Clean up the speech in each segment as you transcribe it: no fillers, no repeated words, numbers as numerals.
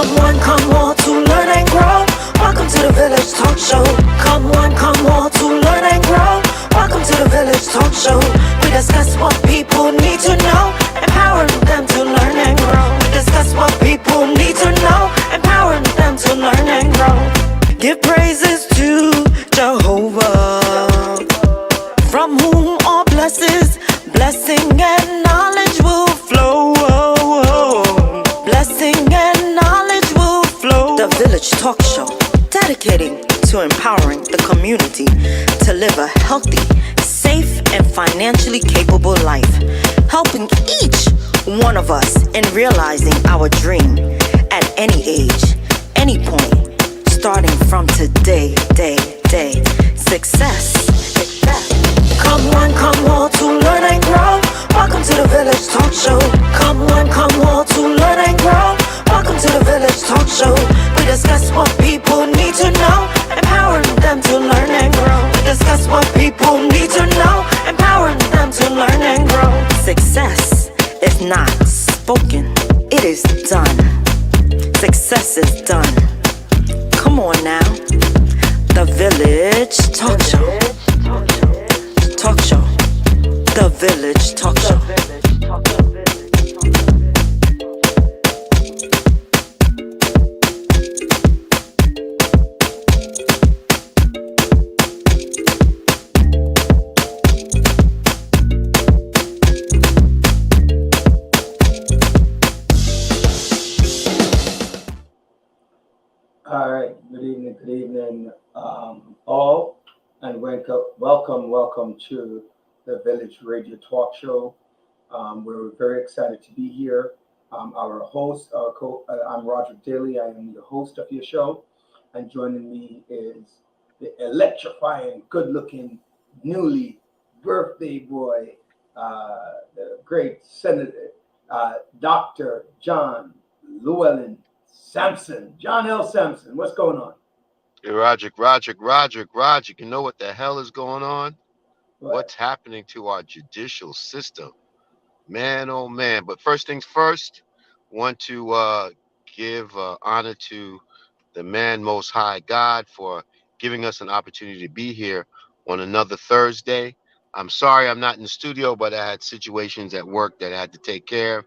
come all to learn and grow. Welcome to the Village Talk Show. Come all to learn and grow. Welcome to the Village Talk Show. We discuss what people need to know, empowering them to learn and grow. We discuss what people need to know, empowering them to learn and grow. Give praises to Jehovah, from whom all blessing and knowledge will flow. Blessing and knowledge will flow. The Village Talk Show, dedicating to empowering the community to live a healthy, safe, and financially capable life, helping each one of us in realizing our dream at any age, any point, starting from today, day. Success. Come all to learn and grow. Welcome to the Village Talk Show. Come all to learn and grow. Welcome to the Village Talk Show. We discuss what people need to know, empowering them to learn and grow. We discuss what people need to know, empowering them to learn and grow. Success is not spoken, it is done. Success is done. Come on now. The Village Talk Show. Talk Show. The Village Talk Show. All right, good evening, all, and welcome to the Village Radio Talk Show. We're very excited to be here. Our host, I'm Roger Daly. I am the host of your show, and joining me is the electrifying, good-looking, newly birthday boy, the great Senator, Dr. John Llewellyn Sampson. John L. Sampson, what's going on? Hey, Roger. You know what the hell is going on? What's happening to our judicial system? Man, oh man. But first things first, want to give honor to the man most high God for giving us an opportunity to be here on another Thursday. I'm sorry I'm not in the studio, but I had situations at work that I had to take care of,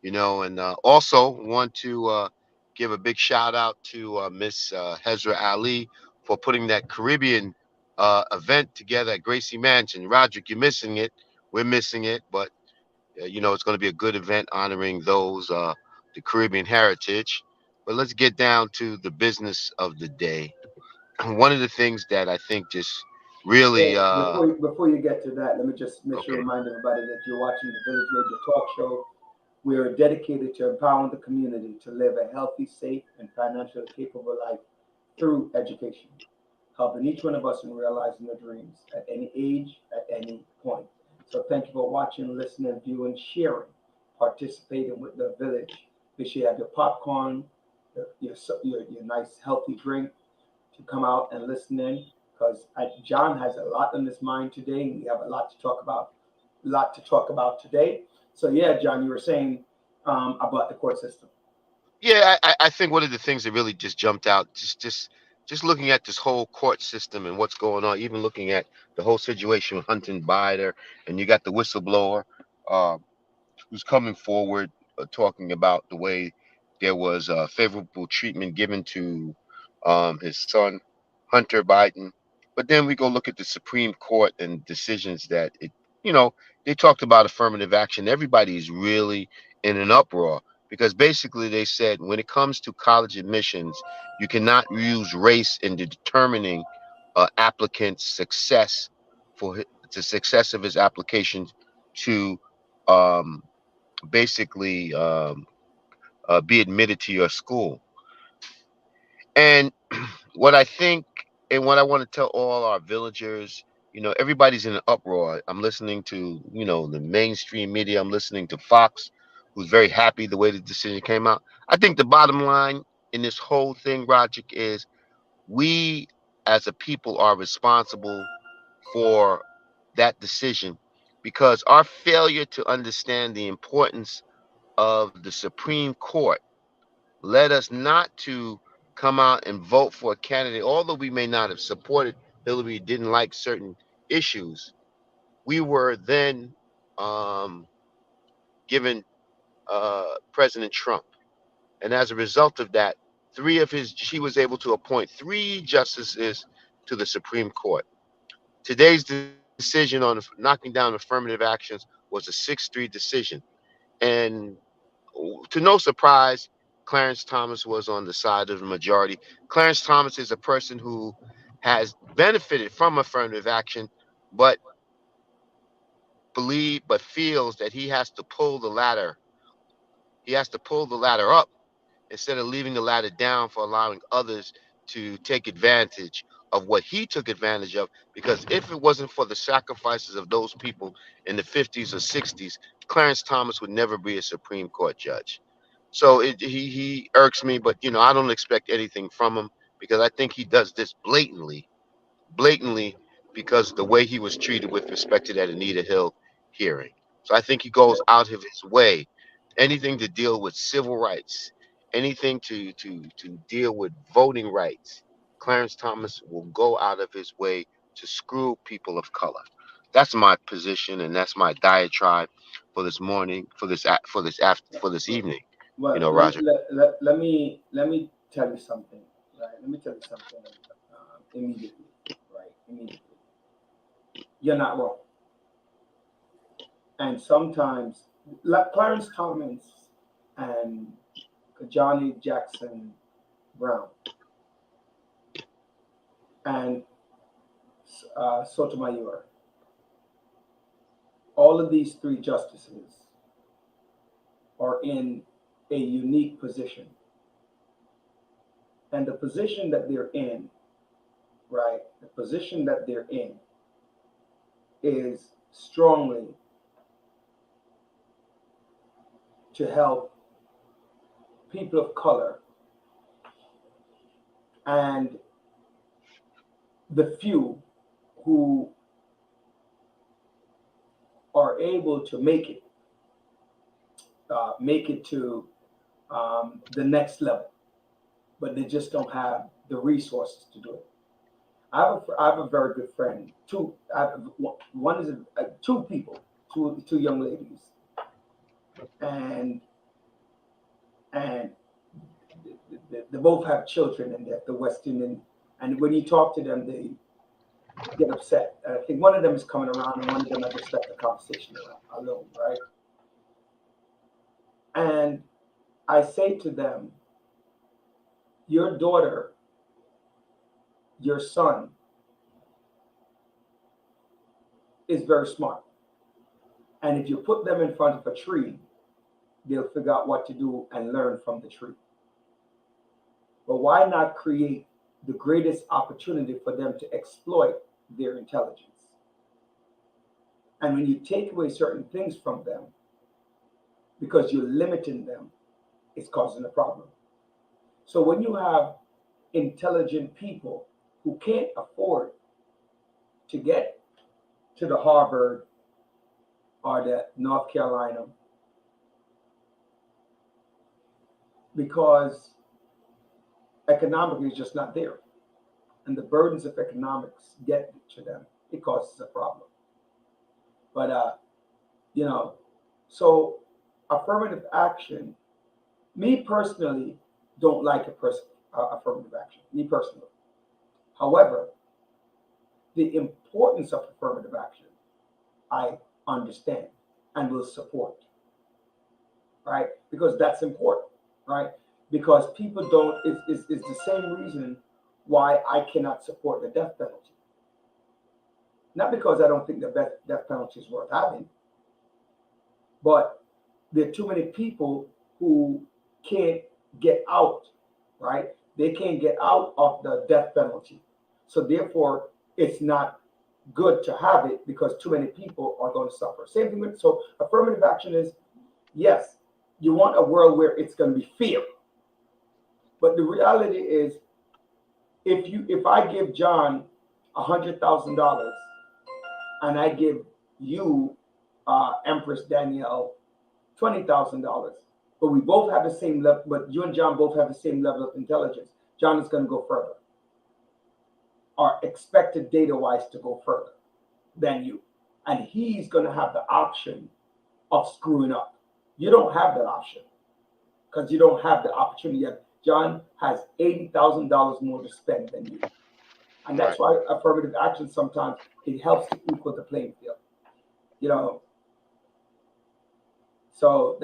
and also want to give a big shout out to Miss Hezra Ali for putting that Caribbean event together at Gracie Mansion. Roderick, you're missing it. We're missing it, but it's going to be a good event honoring those the Caribbean heritage. But let's get down to the business of the day. One of the things that I think just really before you get to that, let me just remind everybody that you're watching the Village Radio Talk Show. We are dedicated to empowering the community to live a healthy, safe, and financially capable life through education, helping each one of us in realizing their dreams at any age, at any point. So thank you for watching, listening, viewing, sharing, participating with the Village. Make sure you have your popcorn, your nice healthy drink to come out and listen in, because John has a lot on his mind today, and we have a lot to talk about today. So yeah, John, you were saying about the court system. Yeah, I think one of the things that really just jumped out, just looking at this whole court system and what's going on, even looking at the whole situation with Hunter Biden, and you got the whistleblower who's coming forward talking about the way there was favorable treatment given to his son, Hunter Biden. But then we go look at the Supreme Court and decisions that they talked about affirmative action. Everybody's really in an uproar because basically they said when it comes to college admissions, you cannot use race in determining applicant's success for the success of his application to basically be admitted to your school. And what I think and what I want to tell all our villagers, everybody's in an uproar. I'm listening to, the mainstream media. I'm listening to Fox, who's very happy the way the decision came out. I think the bottom line in this whole thing, Roger, is we as a people are responsible for that decision because our failure to understand the importance of the Supreme Court led us not to come out and vote for a candidate, although we may not have supported Hillary, didn't like certain issues. We were then given President Trump. And as a result of that, she was able to appoint 3 justices to the Supreme Court. Today's decision on knocking down affirmative actions was a 6-3 decision. And to no surprise, Clarence Thomas was on the side of the majority. Clarence Thomas is a person who has benefited from affirmative action, but feels that he has to pull the ladder. He has to pull the ladder up instead of leaving the ladder down for allowing others to take advantage of what he took advantage of. Because if it wasn't for the sacrifices of those people in the 50s or 60s, Clarence Thomas would never be a Supreme Court judge. So he irks me, but I don't expect anything from him because I think he does this blatantly, because the way he was treated with respect to that Anita Hill hearing. So I think he goes out of his way, anything to deal with civil rights, anything to deal with voting rights. Clarence Thomas will go out of his way to screw people of color. That's my position, and that's my diatribe for this morning, for this evening. Well, Roger. let me tell you something. Right? Let me tell you something immediately. Right? Immediately. You're not wrong. And sometimes, like Clarence Thomas and Johnny Jackson Brown and Sotomayor, all of these 3 justices are in a unique position. And the position that they're in, right, the position that they're in is strongly to help people of color and the few who are able to make it to the next level, but they just don't have the resources to do it. I have a very good friend. Two young ladies, and they both have children, and they're the West Indian. And when you talk to them, they get upset. I think one of them is coming around, and one of them I just left the conversation alone, right? And I say to them, your daughter, your son is very smart. And if you put them in front of a tree, they'll figure out what to do and learn from the tree. But why not create the greatest opportunity for them to exploit their intelligence? And when you take away certain things from them, because you're limiting them, it's causing a problem. So when you have intelligent people who can't afford to get to the Harvard or the North Carolina because economically is just not there, and the burdens of economics get to them, it causes a problem. But so affirmative action, me personally don't like affirmative action, me personally. However, the importance of affirmative action, I understand and will support, right? Because that's important, right? Because people don't, it's the same reason why I cannot support the death penalty. Not because I don't think the death penalty is worth having, but there are too many people who can't get out, right? They can't get out of the death penalty. So therefore, it's not good to have it because too many people are going to suffer. Same thing with, so affirmative action is, yes, you want a world where it's going to be fear. But the reality is, if I give John $100,000 and I give you, Empress Danielle, $20,000, but we both have the same level. But you and John both have the same level of intelligence. John is going to go further, or expected data wise to go further than you, and he's going to have the option of screwing up. You don't have that option because you don't have the opportunity yet. John has $80,000 more to spend than you, and that's Right. why affirmative action sometimes it helps to equal the playing field. You know, so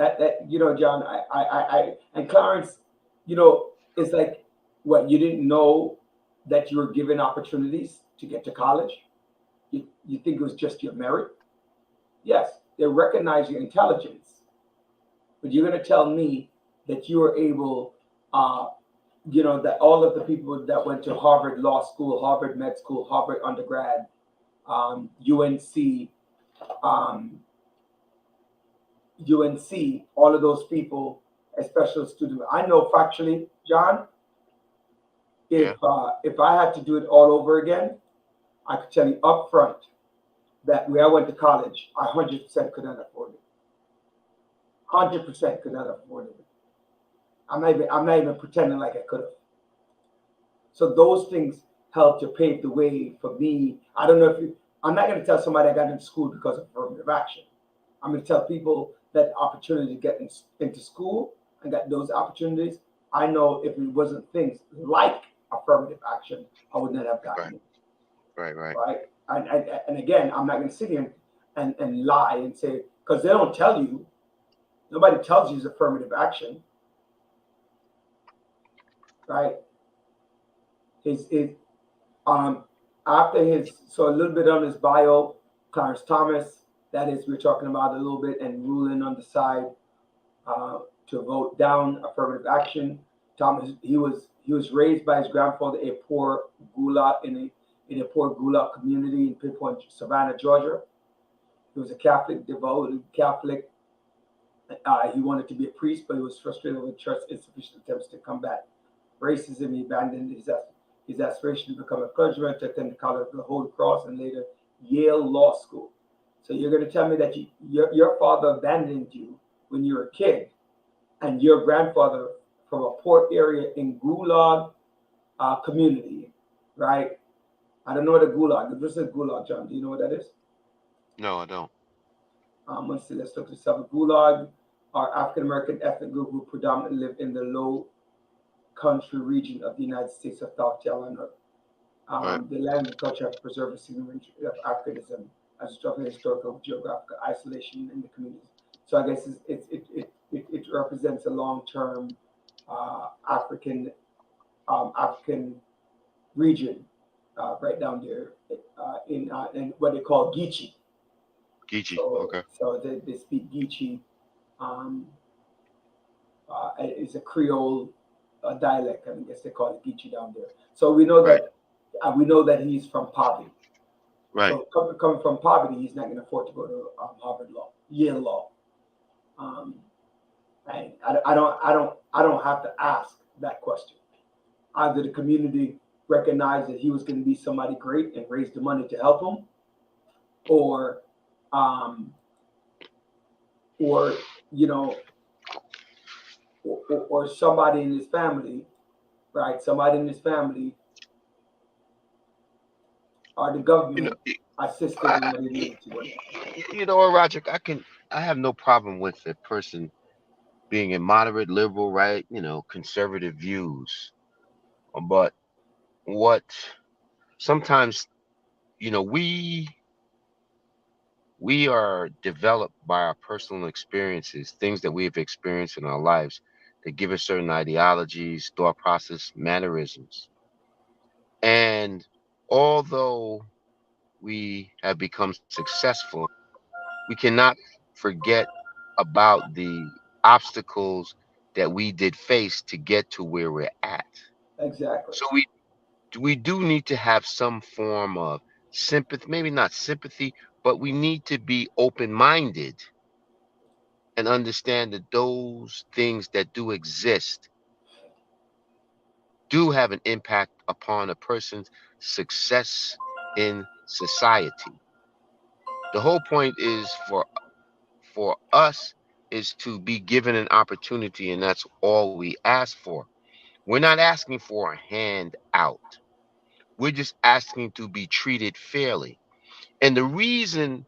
John, and Clarence, it's like what you didn't know that you were given opportunities to get to college. You think it was just your merit? Yes, they recognize your intelligence, but you're going to tell me that you were able, uh, that all of the people that went to Harvard Law School, Harvard Med School, Harvard undergrad, UNC, um, UNC, all of those people, as special students. I know factually, John, Yeah. if I had to do it all over again, I could tell you up front that where I went to college, I 100% could not afford it. 100% could not afford it. I'm not even pretending like I could have. So those things helped to pave the way for me. I don't know if you. I'm not going to tell somebody I got into school because of affirmative action. I'm going to tell people that opportunity to get into school and got those opportunities. I know if it wasn't things like affirmative action, I would not have Right. gotten it. Right. Right. Right? And again, I'm not going to sit here and lie and say, because they don't tell you, nobody tells you it's affirmative action, right? His after his, so a little bit on his bio, Clarence Thomas, that is, we're talking about a little bit, and ruling on the side uh, to vote down affirmative action. Thomas, he was raised by his grandfather a poor Gullah in a poor Gullah community in Pinpoint, Savannah, Georgia. He was a Catholic, devoted Catholic. He wanted to be a priest, but he was frustrated with church insufficient attempts to combat racism. He abandoned his aspiration to become a clergyman, to attend the College of the Holy Cross, and later Yale Law School. So you're going to tell me that your father abandoned you when you were a kid, and your grandfather from a poor area in Gulag community, right? I don't know what a Gulag is. This is Gulag, John. Do you know what that is? No, I don't. Let's see. Let's look this up. Gulag are African American ethnic group who predominantly live in the low country region of the United States of South Carolina. Right. The land and culture have preserved a significant of Africanism as a structural historical geographical isolation in the communities. So I guess it represents a long term African African region right down there in what they call Geechee. Geechee. So Okay. they speak Geechee. Um, it's a Creole dialect. I guess they call it Geechee down there. So Right. we know that he's from poverty. Right. So coming from poverty, he's not going to afford to go to Harvard Law, Yale Law. Um, and I don't have to ask that question. Either the community recognized that he was going to be somebody great and raised the money to help him, or um, or you know, or somebody in his family, right? Somebody in his family or the You know. government assisted I, in what he I- needed to do. you know what, Roger? I have no problem with a person being a moderate liberal, right? Conservative views. But what sometimes, we are developed by our personal experiences, things that we have experienced in our lives that give us certain ideologies, thought process, mannerisms. And although we have become successful, we cannot forget about the obstacles that we did face to get to where we're at. Exactly. So we do need to have some form of sympathy, maybe not sympathy, but we need to be open-minded and understand that those things that do exist do have an impact upon a person's success in society. The whole point is for us is to be given an opportunity, and that's all we ask for. We're not asking for a handout. We're just asking to be treated fairly. And the reason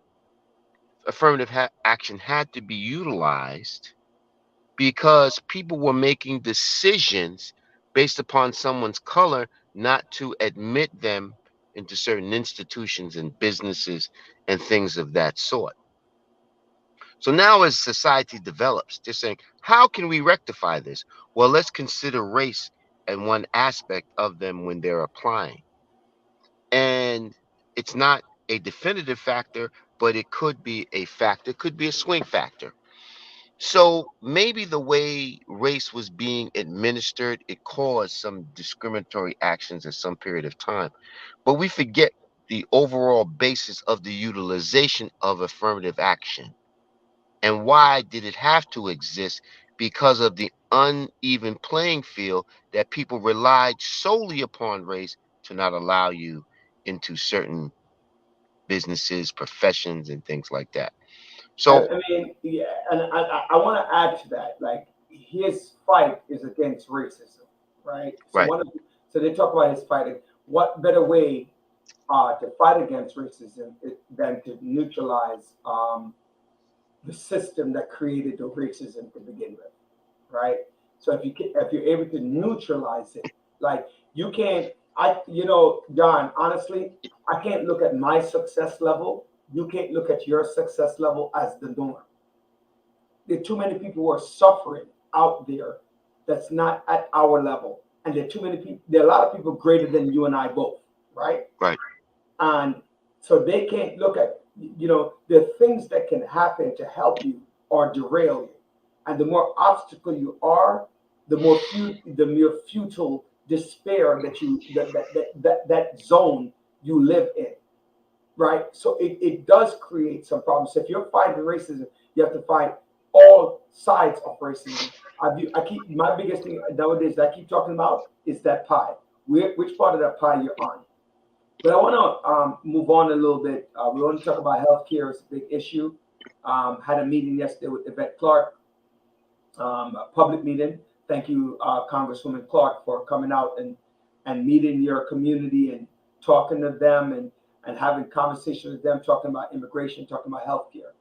affirmative action had to be utilized because people were making decisions based upon someone's color not to admit them into certain institutions and businesses and things of that sort. So now, as society develops, they're saying, how can we rectify this? Well, let's consider race and one aspect of them when they're applying. And it's not a definitive factor, but it could be a factor, it could be a swing factor. So maybe the way race was being administered, it caused some discriminatory actions at some period of time. But we forget the overall basis of the utilization of affirmative action. And why did it have to exist? Because of the uneven playing field that people relied solely upon race to not allow you into certain businesses, professions, and things like that. So, I mean, yeah, and I want to add to that. Like his fight is against racism, right? So right, one of so they talk about his fighting. What better way to fight against racism than to neutralize the system that created the racism to begin with, right? So if you're able to neutralize it, like you can't, John, honestly, I can't look at my success level. You can't look at your success level as the norm. There are too many people who are suffering out there that's not at our level, and there are too many people. There are a lot of people greater than you and I both, right? right. And so they can't look at the things that can happen to help you or derail you, and the more obstacle you are, the more futile despair that zone you live in, right? So it does create some problems. So if you're fighting racism, you have to fight all sides of racism. I keep my biggest thing nowadays that I keep talking about is that pie. Which part of that pie you're on? But I want to move on a little bit. We want to talk about healthcare as a big issue. Had a meeting yesterday with Yvette Clarke, a public meeting. Thank you, Congresswoman Clarke, for coming out and meeting your community and talking to them and having conversations with them, talking about immigration, talking about healthcare.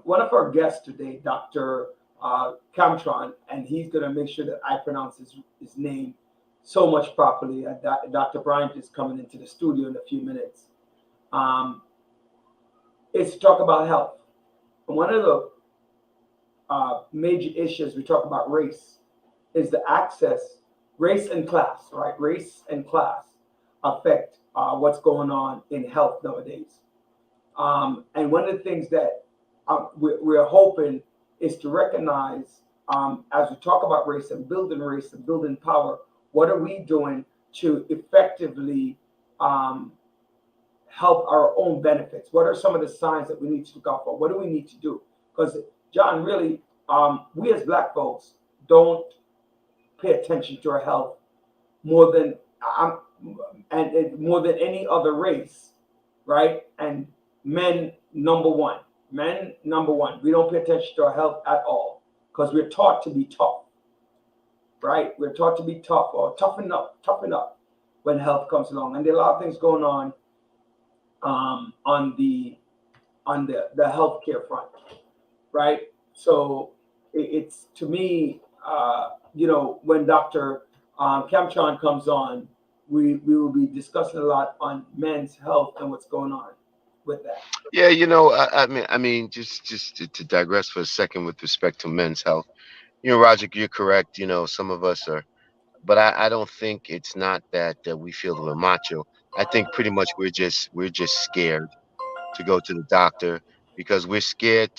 One of our guests today, Dr. Camtron, and he's going to make sure that I pronounce his name so much properly. Dr. Bryant is coming into the studio in a few minutes. Is to talk about health. And one of the major issues we talk about race is the access, race and class, right? Race and class affect what's going on in health nowadays. And one of the things that we're hoping is to recognize as we talk about race and building power, what are we doing to effectively help our own benefits? What are some of the signs that we need to look out for? What do we need to do? Because John, really, we as Black folks don't pay attention to our health more than more than any other race, right? And men number one. We don't pay attention to our health at all because we're taught to be tough, right? We're taught to be tough or toughen up when health comes along. And there are a lot of things going on on the healthcare front, right? So it's to me, when Dr. Camtron comes on, we will be discussing a lot on men's health and what's going on with that. Yeah, I mean, just to digress for a second with respect to men's health. Roger, you're correct. Some of us are, but I don't think it's not that we feel that we're macho. I think pretty much we're just scared to go to the doctor because we're scared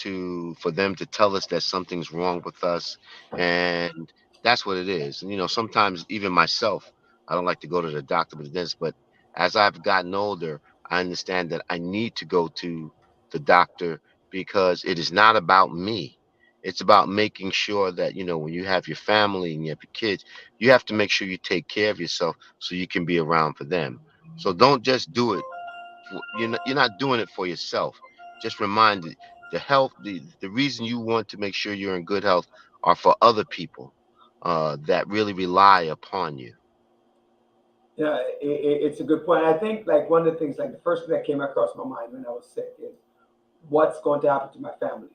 for them to tell us that something's wrong with us, and that's what it is. And sometimes even myself, I don't like to go to the doctor with this, but as I've gotten older, I understand that I need to go to the doctor because it is not about me. It's about making sure that when you have your family and you have your kids, you have to make sure you take care of yourself so you can be around for them. So don't just do it you're not doing it for yourself. Just remind it. The health, the reason you want to make sure you're in good health are for other people that really rely upon you. Yeah, it's a good point. I think like one of the things, like the first thing that came across my mind when I was sick is what's going to happen to my family.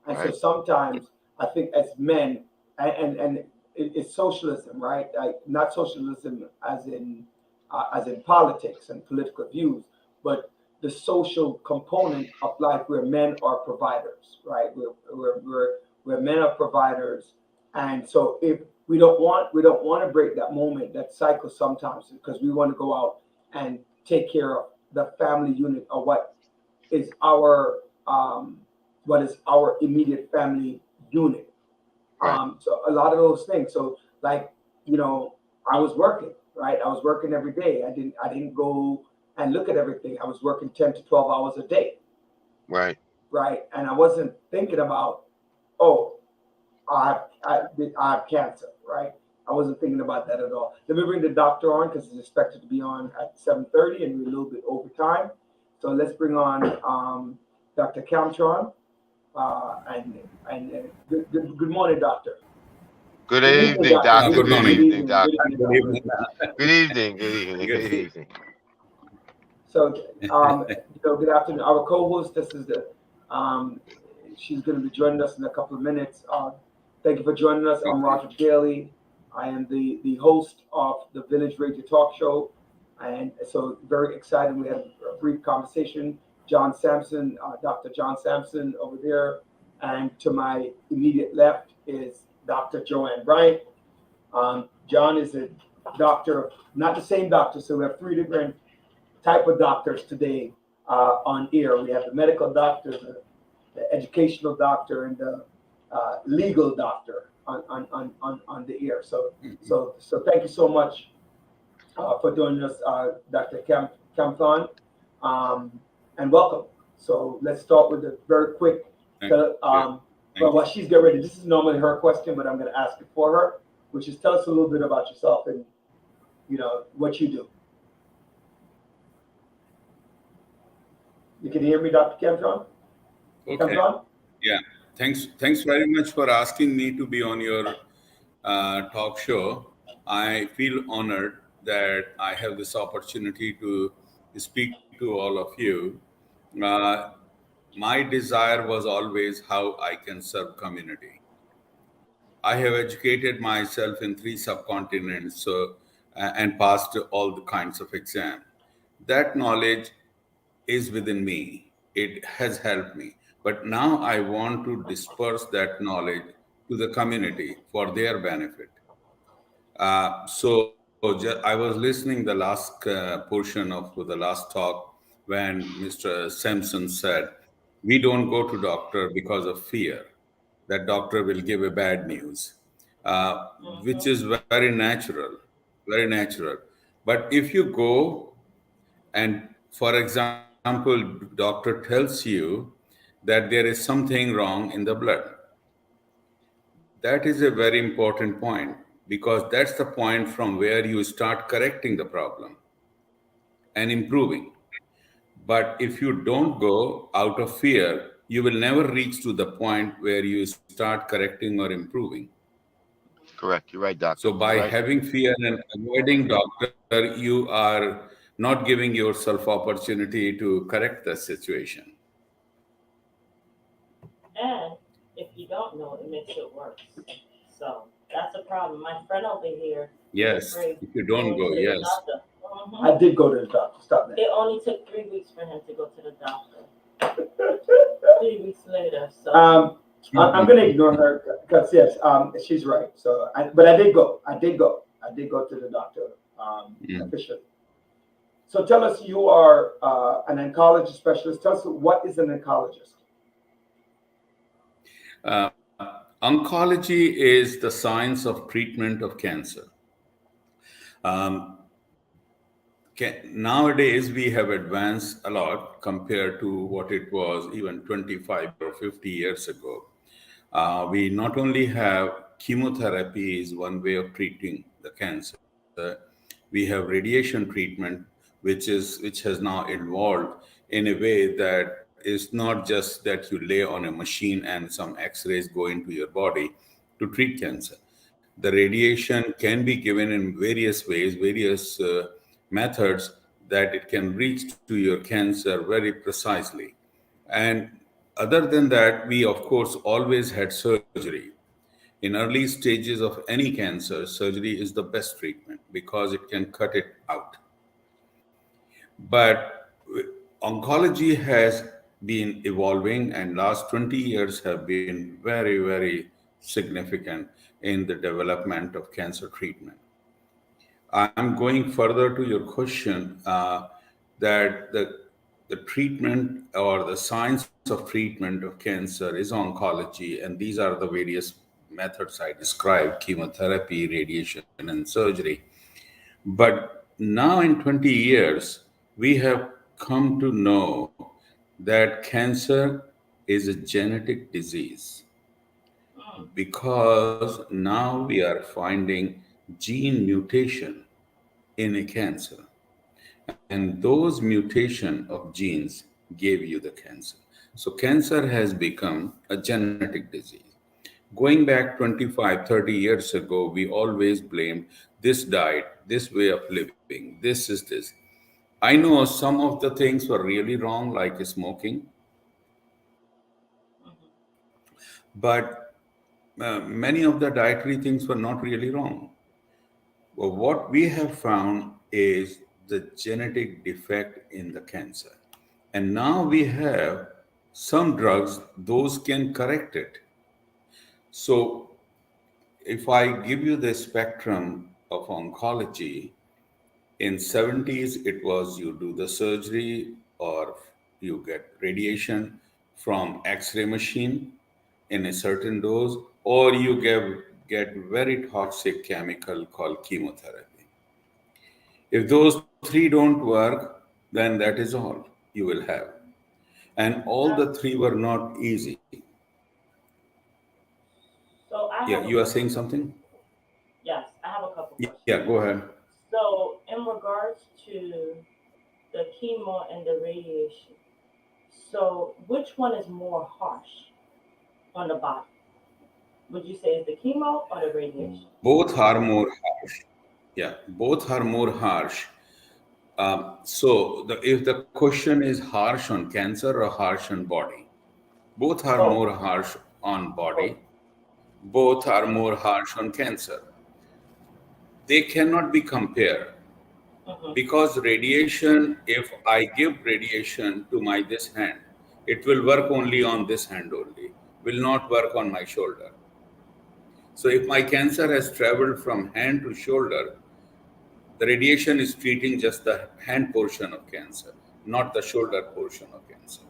And so Right, sometimes I think as men, it's socialism, right? Like not socialism as in politics and political views, but the social component of life where men are providers, right? Where men are providers, and so if we don't want to break that moment, that cycle sometimes because we want to go out and take care of the family unit or is our what is our immediate family unit. right, So a lot of those things. So like, you know, I was working, right? I was working every day. I didn't go and look at everything. I was working 10 to 12 hours a day, right. right? And I wasn't thinking about, oh, I have cancer, right? I wasn't thinking about that at all. Let me bring the doctor on because he's expected to be on at 7:30 and we're a little bit over time. So let's bring on Dr. Camtron. Good morning, doctor. Good Good evening, evening, doctor. doctor. Good Good Good evening. morning. Good evening, evening. Good doctor. evening, Good doctor. evening. Good evening, good evening, Good good evening. So, good afternoon. Our co-host, this is she's going to be joining us in a couple of minutes. Thank you for joining us. I'm Okay. Roger Daly. I am the host of the Village Radio Talk Show. And so very excited. We had a brief conversation. John Sampson, Dr. John Sampson over there. And to my immediate left is Dr. Joanne Bryant. John is a doctor, not the same doctor. So we have three different type of doctors today on air. We have the medical doctor, the educational doctor, and the legal doctor on the air. So thank you so much for joining us, Dr. Camthon, and welcome. So let's start with a very quick. Thank you. Well, Thank while she's getting ready, this is normally her question, but I'm going to ask it for her, which is tell us a little bit about yourself and what you do. You can hear me, Dr. Camtron? you. Okay. Camtron? Yeah. Thanks very much for asking me to be on your talk show. I feel honored that I have this opportunity to speak to all of you. Uh, my desire was always how I can serve community. I have educated myself in 3 subcontinents, and passed all the kinds of exam. That knowledge is within me. It has helped me. But now I want to disperse that knowledge to the community for their benefit. I was listening the last portion of the last talk when Mr. Sampson said, "We don't go to doctor because of fear that doctor will give a bad news," which is very natural, very natural. But if you go and, for example, doctor tells you that there is something wrong in the blood, that is a very important point because that's the point from where you start correcting the problem and improving. But if you don't go out of fear, you will never reach to the point where you start correcting or improving. Correct. You're right, So doctor. by You're right. having fear and avoiding doctor, you are not giving yourself opportunity to correct the situation. And if you don't know, it makes it worse. So that's a problem. My friend over here is Yes, afraid if you don't going go, to the yes. doctor. I did go to the doctor. Stop that. It only took 3 weeks for him to go to the doctor. 3 weeks later. So I'm going to ignore her because yes, she's right. So, but I did go. I did go to the doctor officially. So tell us, you are an oncology specialist. Tell us, what is an oncologist? Oncology is the science of treatment of cancer. Nowadays, we have advanced a lot compared to what it was even 25 or 50 years ago. We not only have chemotherapy is one way of treating the cancer. We have radiation treatment, which has now evolved in a way that is not just that you lay on a machine and some x-rays go into your body to treat cancer. The radiation can be given in various ways, various methods, that it can reach to your cancer very precisely. And other than that, we of course always had surgery. In early stages of any cancer, surgery is the best treatment because it can cut it out. But oncology has been evolving, and last 20 years have been very, very significant in the development of cancer treatment. I'm going further to your question, that the treatment or the science of treatment of cancer is oncology, and these are the various methods I described: chemotherapy, radiation, and surgery. But now, in 20 years, we have come to know that cancer is a genetic disease because now we are finding gene mutation in a cancer, and those mutation of genes gave you the cancer. So cancer has become a genetic disease. Going back 25, 30 years ago, we always blamed this diet, this way of living, this is this. I know some of the things were really wrong, like smoking, but many of the dietary things were not really wrong. Well, what we have found is the genetic defect in the cancer. And now we have some drugs, those can correct it. So if I give you the spectrum of oncology, in 70s it was you do the surgery or you get radiation from X-ray machine in a certain dose, or you get very toxic chemical called chemotherapy. If those three don't work, then that is all you will have. And all Uh, the three were not easy. So I Yeah, have a you are question. saying something? Yes, I have a couple Yeah, questions. go ahead. So in regards to the chemo and the radiation, so which one is more harsh on the body? Would you say is the chemo or the radiation? Both are more harsh. Yeah, both are more harsh. If the question is harsh on cancer or harsh on body, both are Both. more harsh on Both. body. Both are more harsh on cancer. They cannot be compared Mm-hmm. because radiation, if I give radiation to my this hand, it will work only on this hand only, will not work on my shoulder. So if my cancer has traveled from hand to shoulder, the radiation is treating just the hand portion of cancer, not the shoulder portion of cancer.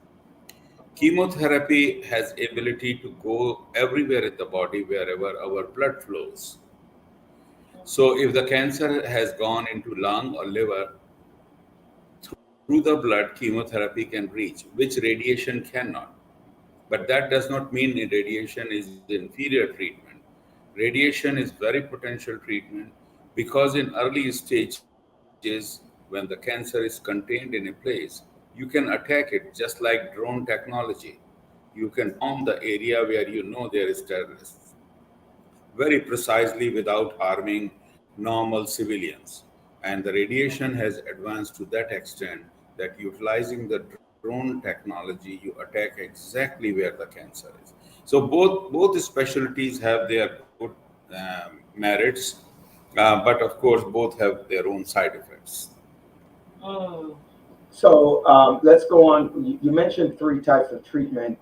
Chemotherapy has ability to go everywhere in the body wherever our blood flows. So if the cancer has gone into lung or liver, through the blood, chemotherapy can reach, which radiation cannot. But that does not mean radiation is inferior treatment. Radiation is very potential treatment because in early stages, when the cancer is contained in a place, you can attack it just like drone technology. You can bomb the area where you know there is terrorists very precisely without harming normal civilians. And the radiation has advanced to that extent that utilizing the drone technology, you attack exactly where the cancer is. So both specialties have their good merits, but of course both have their own side effects. Mm. So let's go on. You mentioned three types of treatment: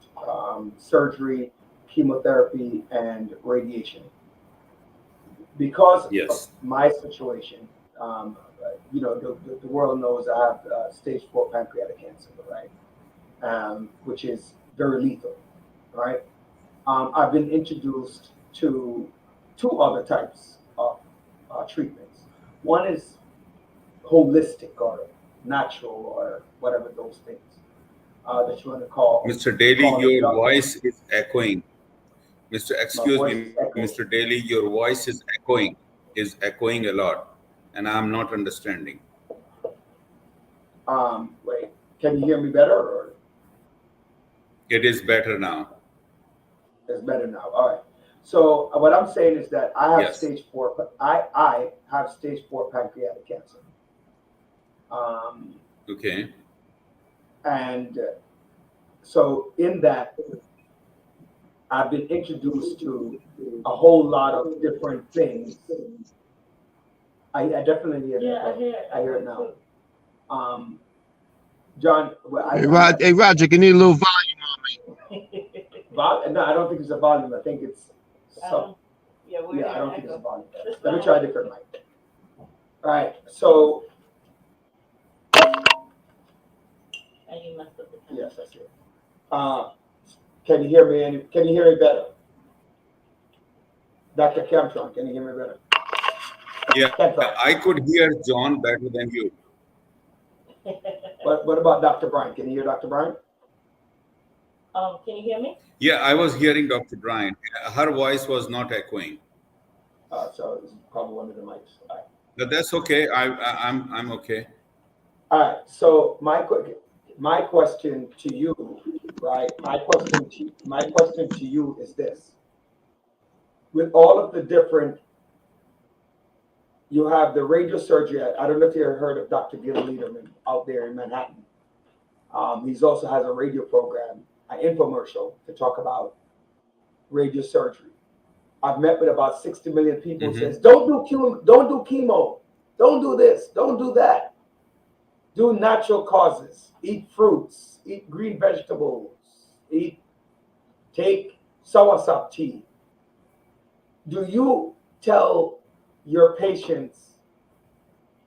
surgery, chemotherapy, and radiation. Because of Yes. my situation, the world knows I have stage 4 pancreatic cancer, right? Which is very lethal, right? I've been introduced to two other types of treatments. One is holistic or natural or whatever those things that you want to Mr. Daly, call it. your voice is echoing. My Excuse voice me, is Mr. echoing. Daly, your voice is echoing a lot, and I'm not understanding. Wait, can you hear me better? Or? It is better now. It's better now. All right. So what I'm saying is that I have Yes. stage 4. I have stage 4 pancreatic cancer. Um, Okay. and so in that, I've been introduced to a whole lot of different things. I definitely hear Yeah, I that. hear it. I hear it now. John, well, Hey, Roger, can you need a little volume on me? no, I don't think it's a volume. I think it's some. Yeah, we're Yeah, I hearing don't think it's a echo. volume. Just Let me go try a ahead. different mic. All right. So And you messed up the time. yes, that's it. Can you hear me? Can you hear me better? Dr. Kemtron, can you hear me better? Yeah, Kemtron. I could hear John better than you. What about Dr. Brian? Can you hear Dr. Brian? Can you hear me? Yeah, I was hearing Dr. Brian. Her voice was not echoing, So it's probably one of the mics. All right. but that's okay. I'm okay. All right. So my question to you, right? My question to you is this: with all of the different, you have the radiosurgery. I don't know if you ever heard of Dr. Gil Lederman out there in Manhattan. He's also has a radio program, an infomercial to talk about radiosurgery. I've met with about 60 million people who says, don't do chemo, don't do this, don't do that. Do natural causes, eat fruits, eat green vegetables, take soursop tea. Do you tell your patients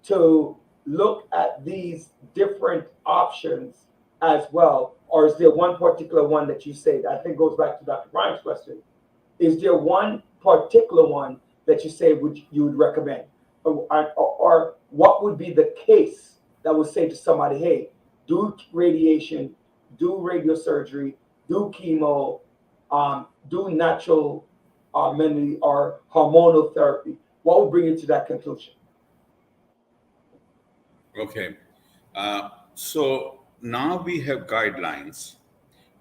to look at these different options as well? Or is there one particular one that you say, that I think goes back to Dr. Brian's question, is there one particular one that you say you would recommend? Or what would be the case that would say to somebody, hey, do radiation, do radiosurgery, do chemo, do natural remedy or hormonal therapy? What would bring you to that conclusion? Okay. So now we have guidelines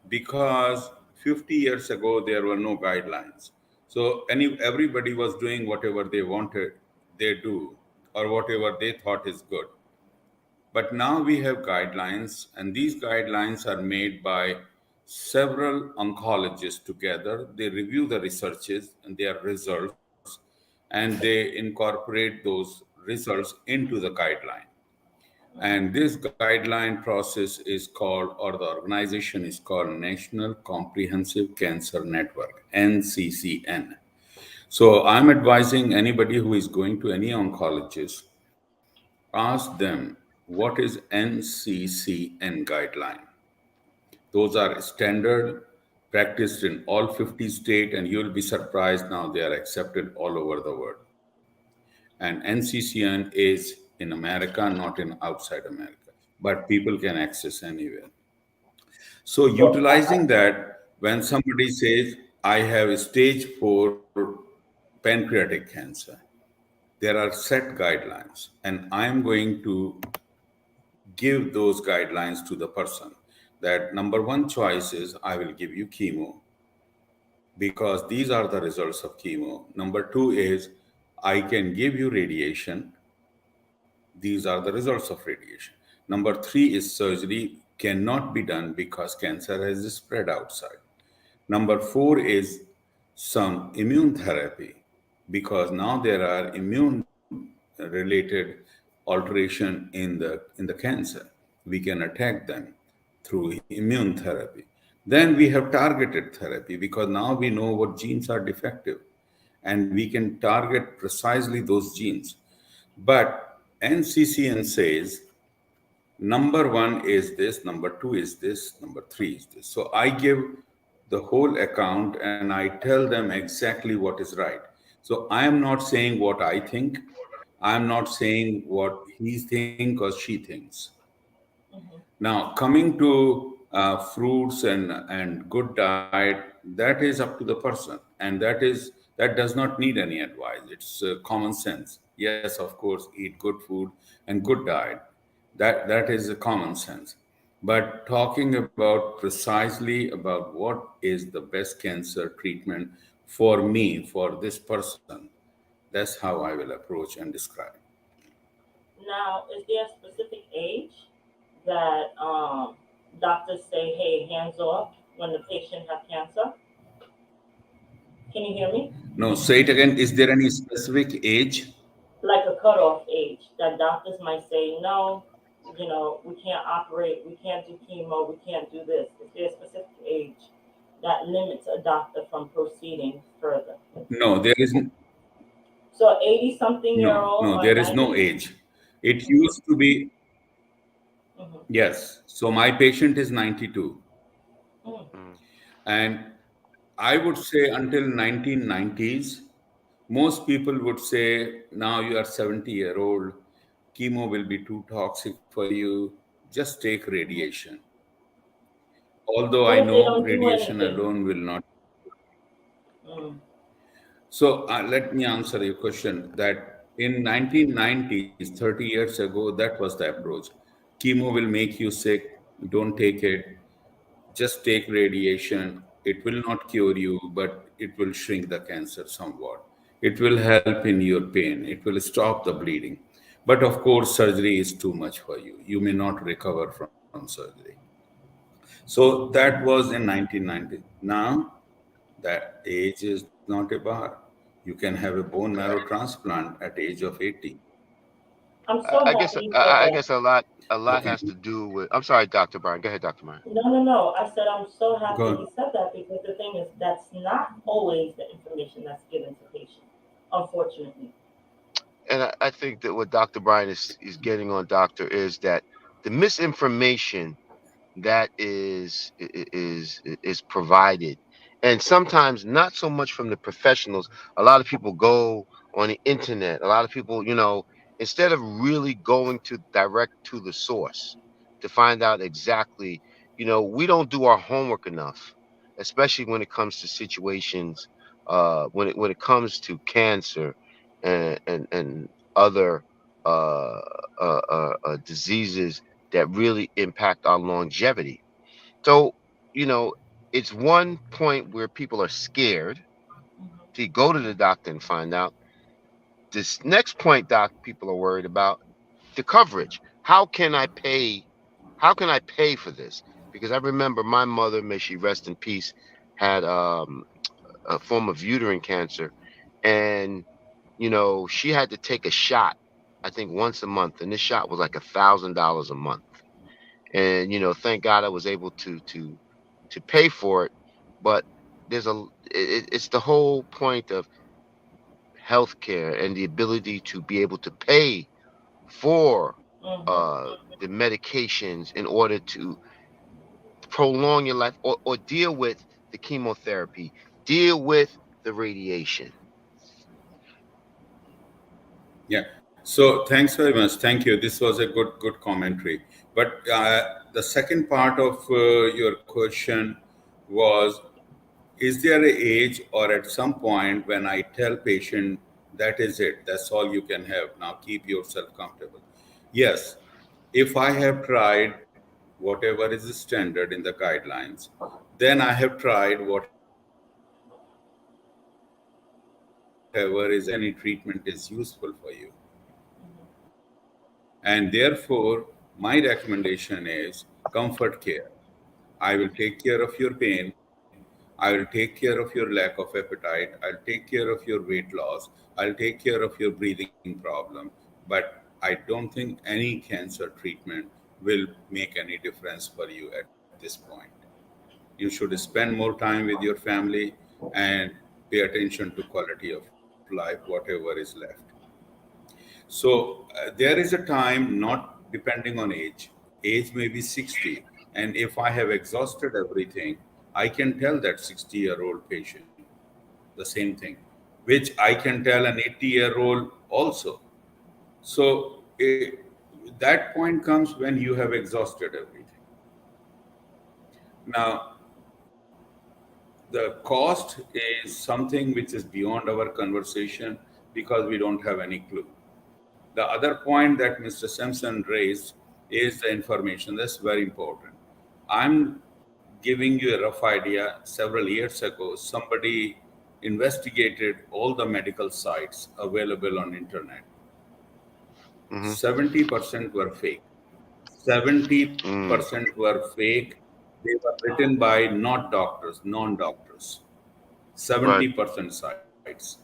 because 50 years ago there were no guidelines. So everybody was doing whatever they wanted, they do, or whatever they thought is good. But now we have guidelines, and these guidelines are made by several oncologists together. They review the researches and their results, and they incorporate those results into the guideline. And this guideline process is called, or the organization is called National Comprehensive Cancer Network, NCCN. So I'm advising anybody who is going to any oncologist, ask them what is NCCN guideline. Those are standard practiced in all 50 states, and you'll be surprised now they are accepted all over the world. And NCCN is in America, not in outside America, but people can access anywhere. So So utilizing that, when somebody says, I have stage 4 pancreatic cancer, there are set guidelines, and I'm going to give those guidelines to the person. That number one choice is I will give you chemo because these are the results of chemo. Number two is I can give you radiation. These are the results of radiation. Number three is surgery cannot be done because cancer has spread outside. Number four is some immune therapy because now there are immune related alteration in the cancer. We can attack them through immune therapy. Then we have targeted therapy because now we know what genes are defective and we can target precisely those genes. But NCCN says number one is this, number two is this, number three is this. So I give the whole account and I tell them exactly what is right. So I am not saying what I think. I'm not saying what he thinks or she thinks. Now, coming to fruits and good diet, that is up to the person, and that does not need any advice. It's common sense. Yes, of course, eat good food and good diet. That is a common sense. But talking about precisely about what is the best cancer treatment for me, for this person, that's how I will approach and describe. Now, is there a specific age that doctors say, hey, hands off when the patient have cancer? Can you hear me? No, say it again. Is there any specific age? Like a cutoff age that doctors might say, no, we can't operate, we can't do chemo, we can't do this. Is there a specific age that limits a doctor from proceeding further? No, there is So 80 something year no, old no, or there is no 90? age. It used to be, Mm-hmm. yes. So my patient is 92. Mm-hmm. Mm. And I would say until 1990s, most people would say, now you are 70-year-old, chemo will be too toxic for you, just take radiation. Although I What if they know don't do radiation anything? alone will not. Mm. So let me answer your question that in 1990s, 30 years ago, that was the approach. Chemo will make you sick, don't take it, just take radiation. It will not cure you, but it will shrink the cancer somewhat. It will help in your pain. It will stop the bleeding. But of course, surgery is too much for you. You may not recover from surgery. So that was in 1990. Now that age is not a bar. You can have a bone marrow transplant at age of 80. I'm so I guess happy you said I that. guess a lot Okay, has to do with. I'm sorry, Dr. Brian. Go ahead, Dr. Brian. No, no, no. I said I'm so happy go. he said that because the thing is that's not always the information that's given to patients, unfortunately. And I think that what Dr. Brian is getting on, doctor, is that the misinformation that is provided, and sometimes not so much from the professionals. A lot of people go on the internet. A lot of people, instead of really going to direct to the source to find out exactly, we don't do our homework enough, especially when it comes to situations, when it comes to cancer and other diseases that really impact our longevity. So, you know, it's one point where people are scared Hmm. to go to the doctor and find out. This next point, doc, people are worried about the coverage. How can I pay? How can I pay for this? Because I remember my mother, may she rest in peace, had a form of uterine cancer, and she had to take a shot, I think once a month, and this shot was like $1,000 a month. And thank God I was able to pay for it. But it's the whole point of healthcare and the ability to be able to pay for Hmm. the medications in order to prolong your life, or deal with the chemotherapy, deal with the radiation. Yeah. So thanks very much. Thank you. This was a good commentary. But the second part of your question was, is there a age or at some point when I tell patient that is it, that's all you can have. Now keep yourself comfortable. Yes. If I have tried whatever is the standard in the guidelines, then I have tried whatever is any treatment is useful for you. And therefore, my recommendation is comfort care. I will take care of your pain. I will take care of your lack of appetite. I'll take care of your weight loss. I'll take care of your breathing problem. But I don't think any cancer treatment will make any difference for you at this point. You should spend more time with your family and pay attention to quality of life, whatever is left. So there is a time, not depending on age. Age may be 60. And if I have exhausted everything, I can tell that 60-year-old patient the same thing, which I can tell an 80-year-old also. So that point comes when you have exhausted everything. Now, the cost is something which is beyond our conversation because we don't have any clue. The other point that Mr. Simpson raised is the information. That's very important. I'm giving you a rough idea. Several years ago, somebody investigated all the medical sites available on internet. Mm-hmm. 70% were fake. Mm. 70% were fake. They were written by not doctors, non-doctors. Right. 70% sites.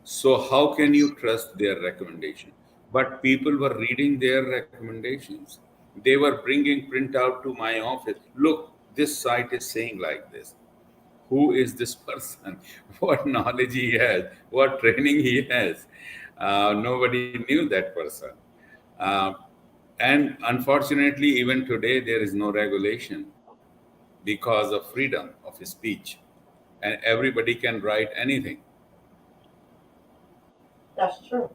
So how can you trust their recommendation? But people were reading their recommendations. They were bringing printout to my office. Look, this site is saying like this. Who is this person? What knowledge he has? What training he has? Nobody knew that person. Uh, and unfortunately, even today, there is no regulation because of freedom of speech, and everybody can write anything. That's true.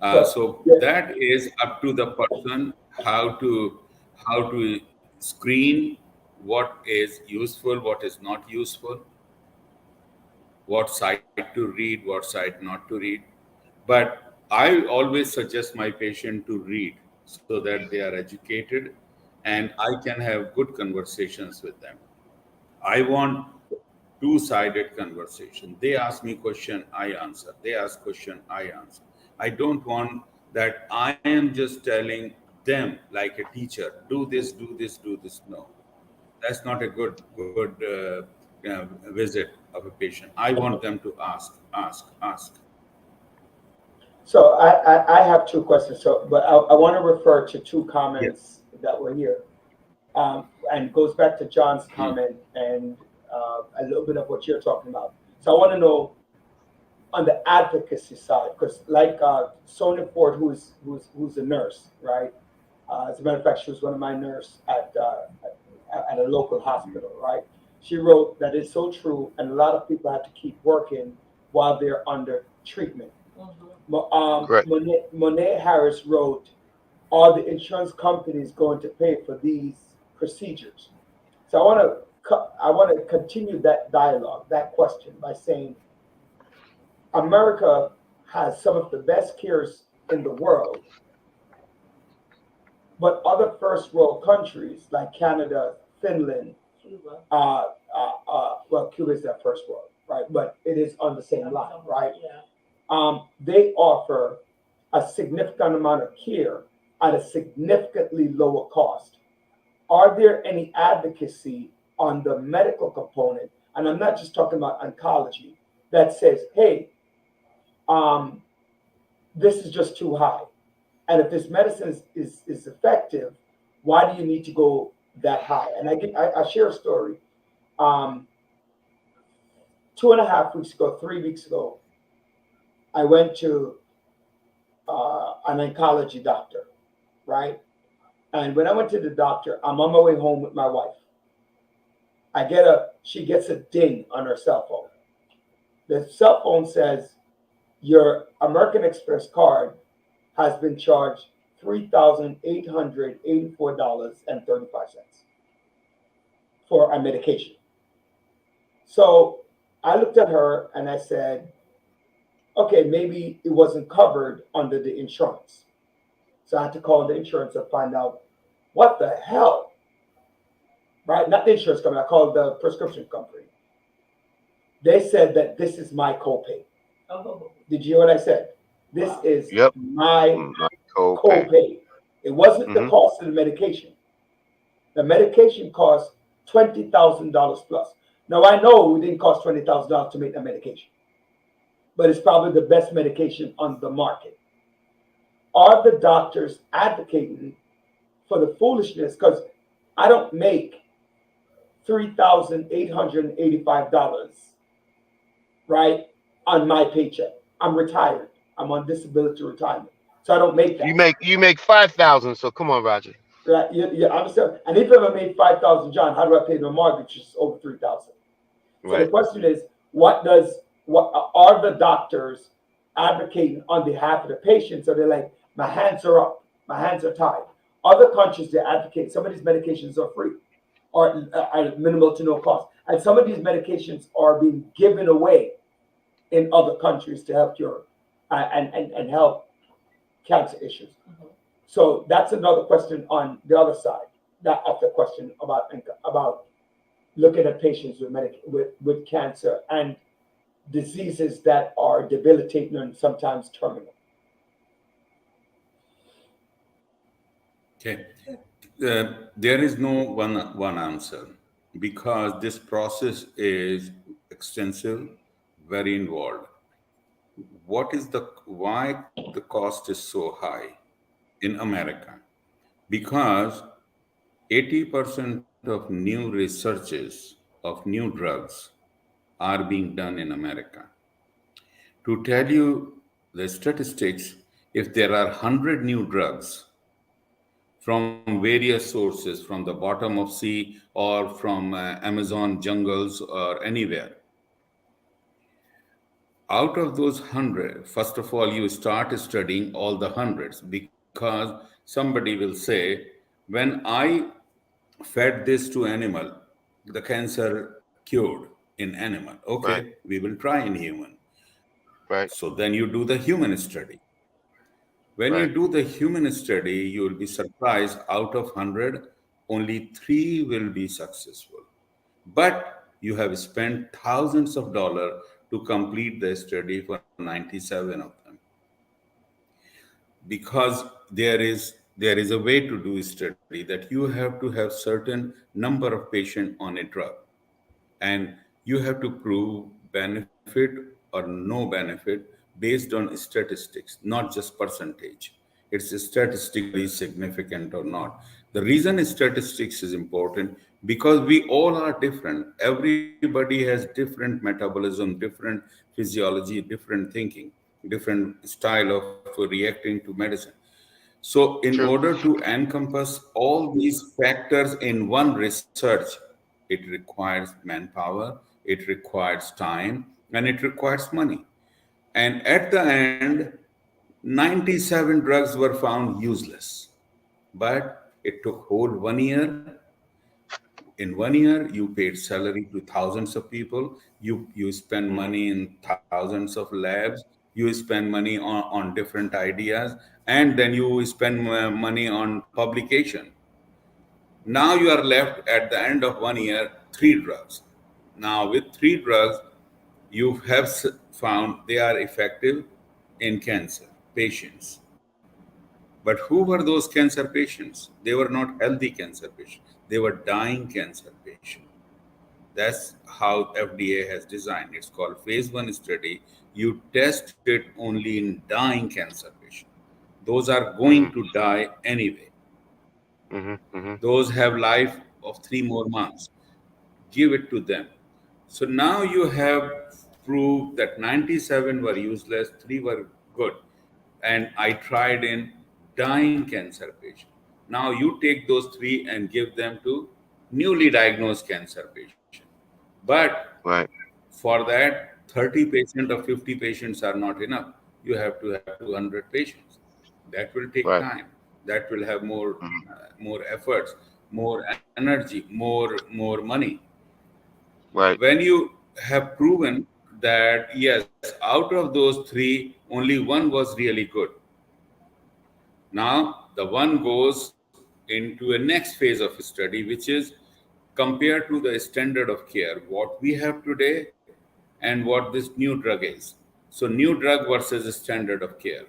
So So yeah, that is up to the person how to screen what is useful, what is not useful, what site to read, what site not to read. But I always suggest my patient to read so that they are educated and I can have good conversations with them. I want two-sided conversation. They ask me question, I answer. They ask question, I answer. I don't want that I am just telling them like a teacher, do this, do this, do this. No, that's not a good visit of a patient. I want them to ask, ask, ask. so I have two questions. So, but I want to refer to two Yes. comments that were here, and goes back to John's Mm. comment and a little bit of what you're talking about. So I want to know on the advocacy side, because like Sonia Ford, who's a nurse, right? As a matter of fact, she was one of my nurse at a local hospital, right? She wrote that it's so true, and a lot of people have to keep working while they're under treatment. Correct. Monet Harris wrote, "Are the insurance companies going to pay for these procedures?" So I want to continue that dialogue, that question, by saying America has some of the best cares in the world, but other first world countries like Canada, Finland, Cuba. well, Cuba is their first world, right? But it is on the same line, right? Yeah. They offer a significant amount of care at a significantly lower cost. Are there any advocacy on the medical component? And I'm not just talking about oncology that says, hey, um, this is just too high. And if this medicine is effective, why do you need to go that high? And I share a story. Um, 2.5 weeks ago, 3 weeks ago, I went to an oncology doctor, right? And when I went to the doctor, I'm on my way home with my wife. She gets a ding on her cell phone. The cell phone says, your American Express card has been charged $3,884.35 for a medication. So I looked at her and I said, okay, maybe it wasn't covered under the insurance. So I had to call the insurance and find out what the hell, right? Not the insurance company, I called the prescription company. They said that this is my copay. Oh. Did you hear what I said? This Wow. is Yep. my My copay. copay. It wasn't the Mhm. cost of the medication. The medication cost $20,000 plus. Now I know it didn't cost $20,000 to make the medication, but it's probably the best medication on the market. Are the doctors advocating for the foolishness? Because I don't make $3,885, right, on my paycheck. I'm retired. I'm on disability retirement, so I don't make that. You make 5,000. So come on, Roger. Right? You understand? And if I made 5,000, John, how do I pay the mortgage? Which is over 3,000. So the Right. question is, what are the doctors advocating on behalf of the patients? So they're like, my hands are up, my hands are tied. Other countries they advocate some of these medications are free or at minimal to no cost, and some of these medications are being given away in other countries to help cure and help cancer issues. So that's another question on the other side. That of the question about looking at patients with cancer and diseases that are debilitating and sometimes terminal. Okay. There is no one answer because this process is extensive, very involved. What is the why the cost is so high in America? Because 80% of new researches of new drugs are being done in America. To tell you the statistics, if there are 100 new drugs from various sources, from the bottom of sea or from Amazon jungles or anywhere, out of those 100, first of all, you start studying all the hundreds because somebody will say, when I fed this to animal, the cancer cured in animal. Right, Okay, we will try in human. right, So then you do the human study. When you right. do the human study, you will be surprised out of 100, only 3 will be successful. But you have spent thousands of dollars to complete the study for 97 of them. Because there is a way to do study that you have to have certain number of patients on a drug, and you have to prove benefit or no benefit based on statistics, not just percentage. It's statistically significant or not. The reason statistics is important because we all are different. Everybody has different metabolism, different physiology, different thinking, different style of reacting to medicine. So, in True. order to encompass all these factors in one research, it requires manpower, it requires time, and it requires money. And at the end, 97 drugs were found useless. But it took whole 1 year. In 1 year, you paid salary to thousands of people. You spend Hmm. money in thousands of labs. You spend money on different ideas, and then you spend money on publication. Now you are left at the end of 1 year, 3 drugs. Now with 3 drugs, you have found they are effective in cancer patients. But who were those cancer patients? They were not healthy cancer patients. They were dying cancer patients. That's how FDA has designed. It's called phase one study. You test it only in dying cancer patients. Those are going Hmm. to die anyway. Hmm. Hmm. Those have life of 3 more months. Give it to them. So now you have proved that 97 were useless, 3 were good. And I tried in dying cancer patients. Now you take those 3 and give them to newly diagnosed cancer patients. But Right, for that, 30 patients or 50 patients are not enough. You have to have 200 patients. That will take right. time. That will have Hmm. more efforts, more energy, more money. Right, When you have proven that yes, out of those 3, only one was really good. Now the one goes into a next phase of study, which is compared to the standard of care, what we have today and what this new drug is. So new drug versus standard of care.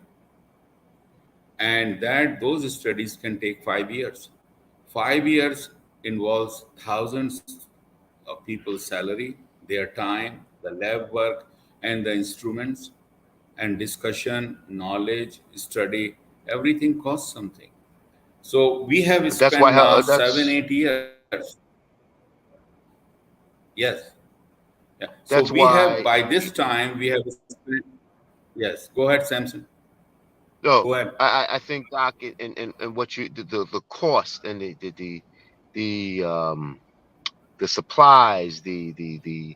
And that those studies can take 5 years. 5 years involves thousands of people's salary, their time, the lab work, and the instruments, and discussion, knowledge, study. Everything costs something. So we have but that's spent why now seven, that's 8 years. Yes. Yeah. So we that's have by why this time we have spent. Yes. Go ahead, Samson. no, Go ahead. I think Doc, and what you the cost and the the supplies, the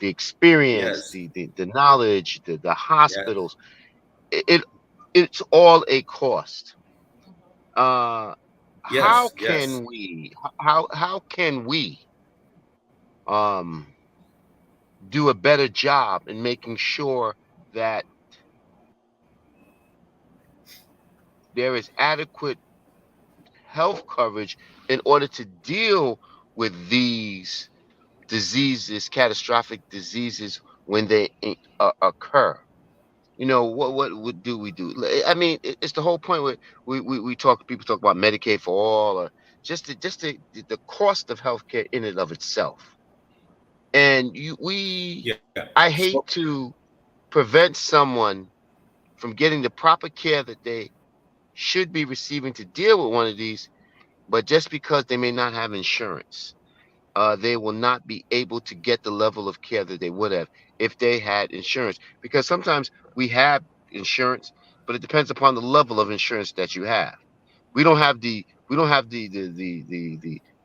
experience, Yes. the knowledge, the Yes. hospitals, it it's all a cost. Uh, how Yes. Yes. can we how can we um do a better job in making sure that there is adequate health coverage in order to deal with these diseases, catastrophic diseases, when they occur. What do we do? I mean, it's the whole point where we talk. People talk about Medicaid for all, or the cost of healthcare in and of itself. And Yeah. I So hate to prevent someone from getting the proper care that they should be receiving to deal with one of these, but just because they may not have insurance, they will not be able to get the level of care that they would have if they had insurance. Because sometimes we have insurance, but it depends upon the level of insurance that you have. We don't have the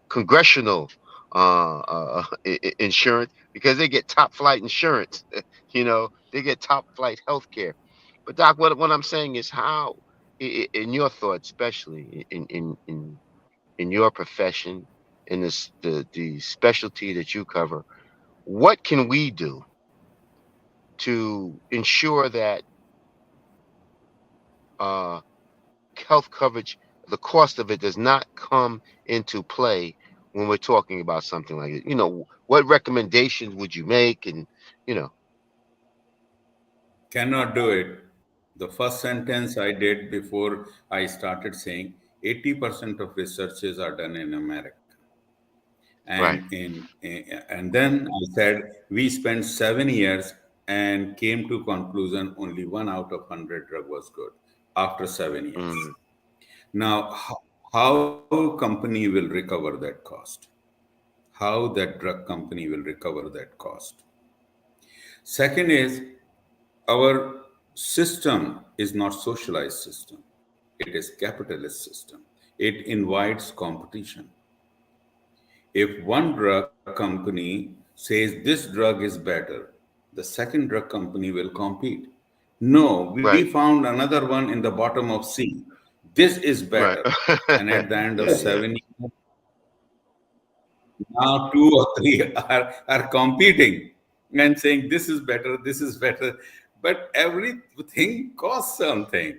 congressional insurance, because they get top flight insurance. They get top flight health care. But Doc, what I'm saying is, how, in your thoughts, especially in your profession, in the specialty that you cover, what can we do to ensure that uh, health coverage, the cost of it, does not come into play when we're talking about something like it? What recommendations would you make? And you know, cannot do it. The first sentence I did before I started saying 80% of researches are done in America. right? And then I said we spent 7 years and came to conclusion only 1 out of 100 drug was good after 7 years. Mm, Now, how company will recover that cost? How that drug company will recover that cost? Second is, our system is not socialized system. It is capitalist system. It invites competition. If one drug company says this drug is better, the second drug company will compete. No, we right, found another one in the bottom of sea. This is right. better. And at the end of Yeah, 7 years, now two or three are competing and saying this is better, this is better. But everything costs something.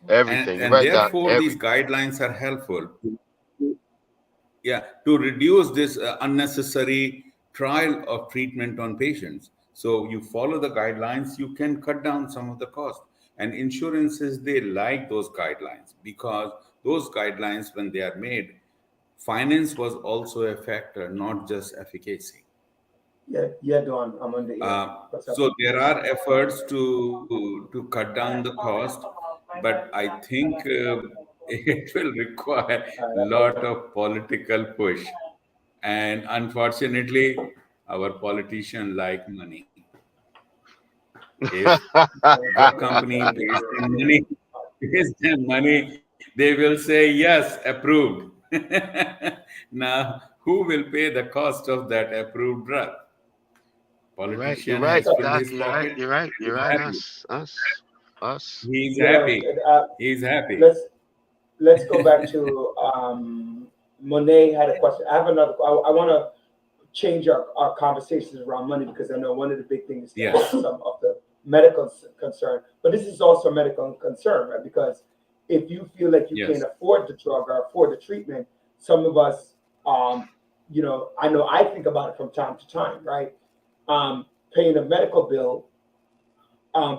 And, Everything. You're and right, Doc. therefore, these guidelines are helpful. Yeah, to reduce this unnecessary trial of treatment on patients. So you follow the guidelines, you can cut down some of the cost. And insurances, they like those guidelines, because those guidelines, when they are made, finance was also a factor, not just efficacy. yeah, Don, I'm on the air. What's up? So there are efforts to cut down the cost, but I think it will require a lot of political push. And unfortunately, our politicians like money. If drug company pays them money, they will say yes, approved. Now, who will pay the cost of that approved drug? You're right. You're Politician right, has filled Doc. his You're right. pocket. You're right. He's You're right. happy. Us. He's You know, happy. He's happy. let's go back to Monet had a question. I have another. I want to change our conversations around money, because I know one of the big things is Yes. some of the medical concern, but this is also a medical concern, right? Because if you feel like you can't Yes. afford the drug or afford the treatment, some of us, I know I think about it from time to time, right? Paying a medical bill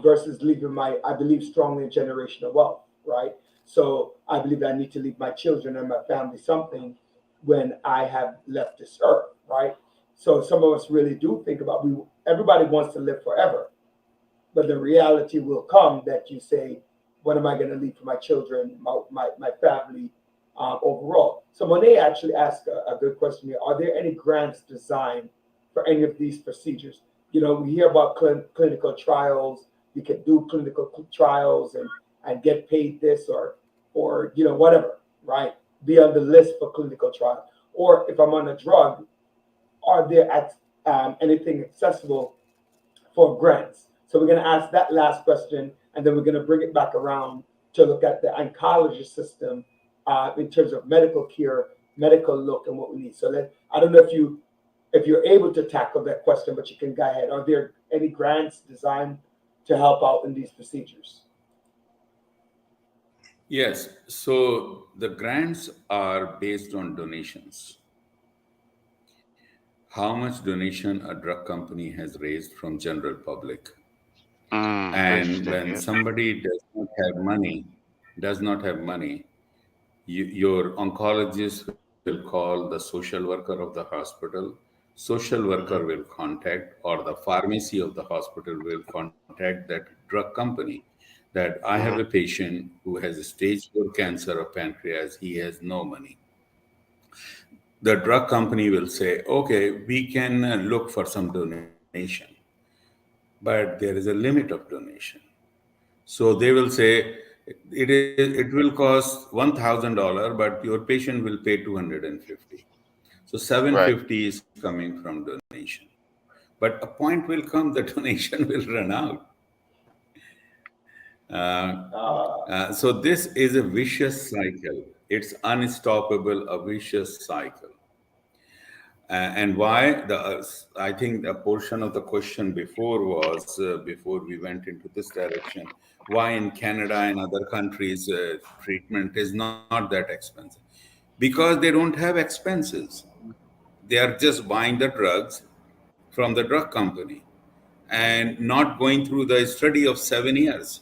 versus leaving I believe strongly in generational wealth, right? So I believe I need to leave my children and my family something when I have left this earth, right? So some of us really do think about, everybody wants to live forever, but the reality will come that you say, what am I going to leave for my children, my family overall? So Monet actually asked a good question here. Are there any grants designed for any of these procedures? We hear about clinical trials. You can do clinical trials and get paid this or whatever, right? Be on the list for clinical trial. Or if I'm on a drug, are there anything accessible for grants? So we're going to ask that last question, and then we're going to bring it back around to look at the oncology system in terms of medical care, medical look, and what we need. So I don't know if you're able to tackle that question, but you can go ahead. Are there any grants designed to help out in these procedures? Yes. So the grants are based on donations. How much donation a drug company has raised from general public. And Interesting. when somebody does not have money, your oncologist will call the social worker of the hospital. Social worker Hmm. will contact, or the pharmacy of the hospital will contact that drug company that I have a Hmm. patient who has a stage 4 cancer of pancreas. He has no money. The drug company will say, okay, we can look for some donation, but there is a limit of donation. So they will say it will cost $1,000, but your patient will pay 250. So Right. 750 is coming from donation. But a point will come, the donation will run out. So this is a vicious cycle. It's unstoppable, a vicious cycle. And why I think a portion of the question before was before we went into this direction, why in Canada and other countries treatment is not that expensive, because they don't have expenses. They are just buying the drugs from the drug company and not going through the study of 7 years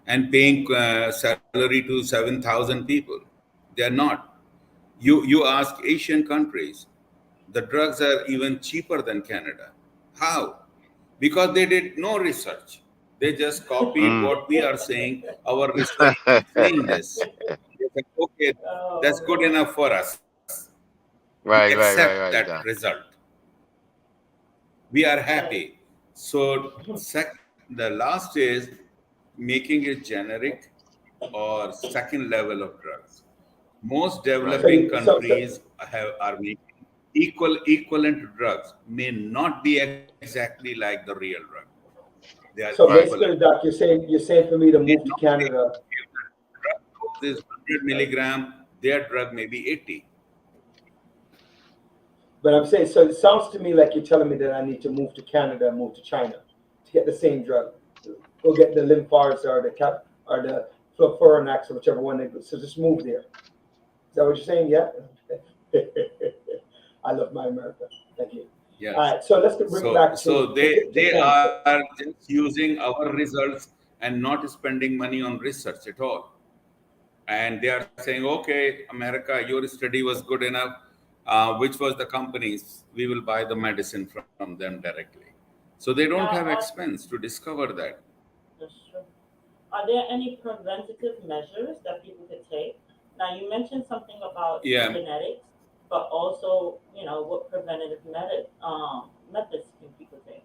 and paying salary to 7,000 people. They are not. You ask Asian countries, the drugs are even cheaper than Canada. How? Because they did no research. They just copied Mm. what we are saying. Our research is saying this. They said, okay, that's good Oh, enough for us. We Right, right, accept right, that right, Doc. result. We are right. happy. So the last is making it generic or second level of drugs. Most Right. So, developing countries are making equivalent drugs, may not be exactly like the real drug. They are so Right. equivalent. basically, Doc, you're saying for me to May move to not be. Canada. If the drug dose is 100 milligram, their drug may be 80. But I'm saying, so it sounds to me like you're telling me that I need to move to Canada and move to China to get the same drug. Go get the Limphars or the Cap or the Fluranax or whichever one they go. So just move there. Is that what you're saying? Yeah. I love my America. Thank you. All Yes. right. So let's bring it back So to they Japan. are just using our results and not spending money on research at all. And they are saying, okay, America, your study was good enough. Which was the companies? We will buy the medicine from them directly. So they don't have Now, expense to discover that. that's true. Are there any preventative measures that people could take? Now, you mentioned something about Yeah, genetics, but also, what preventative methods can people take?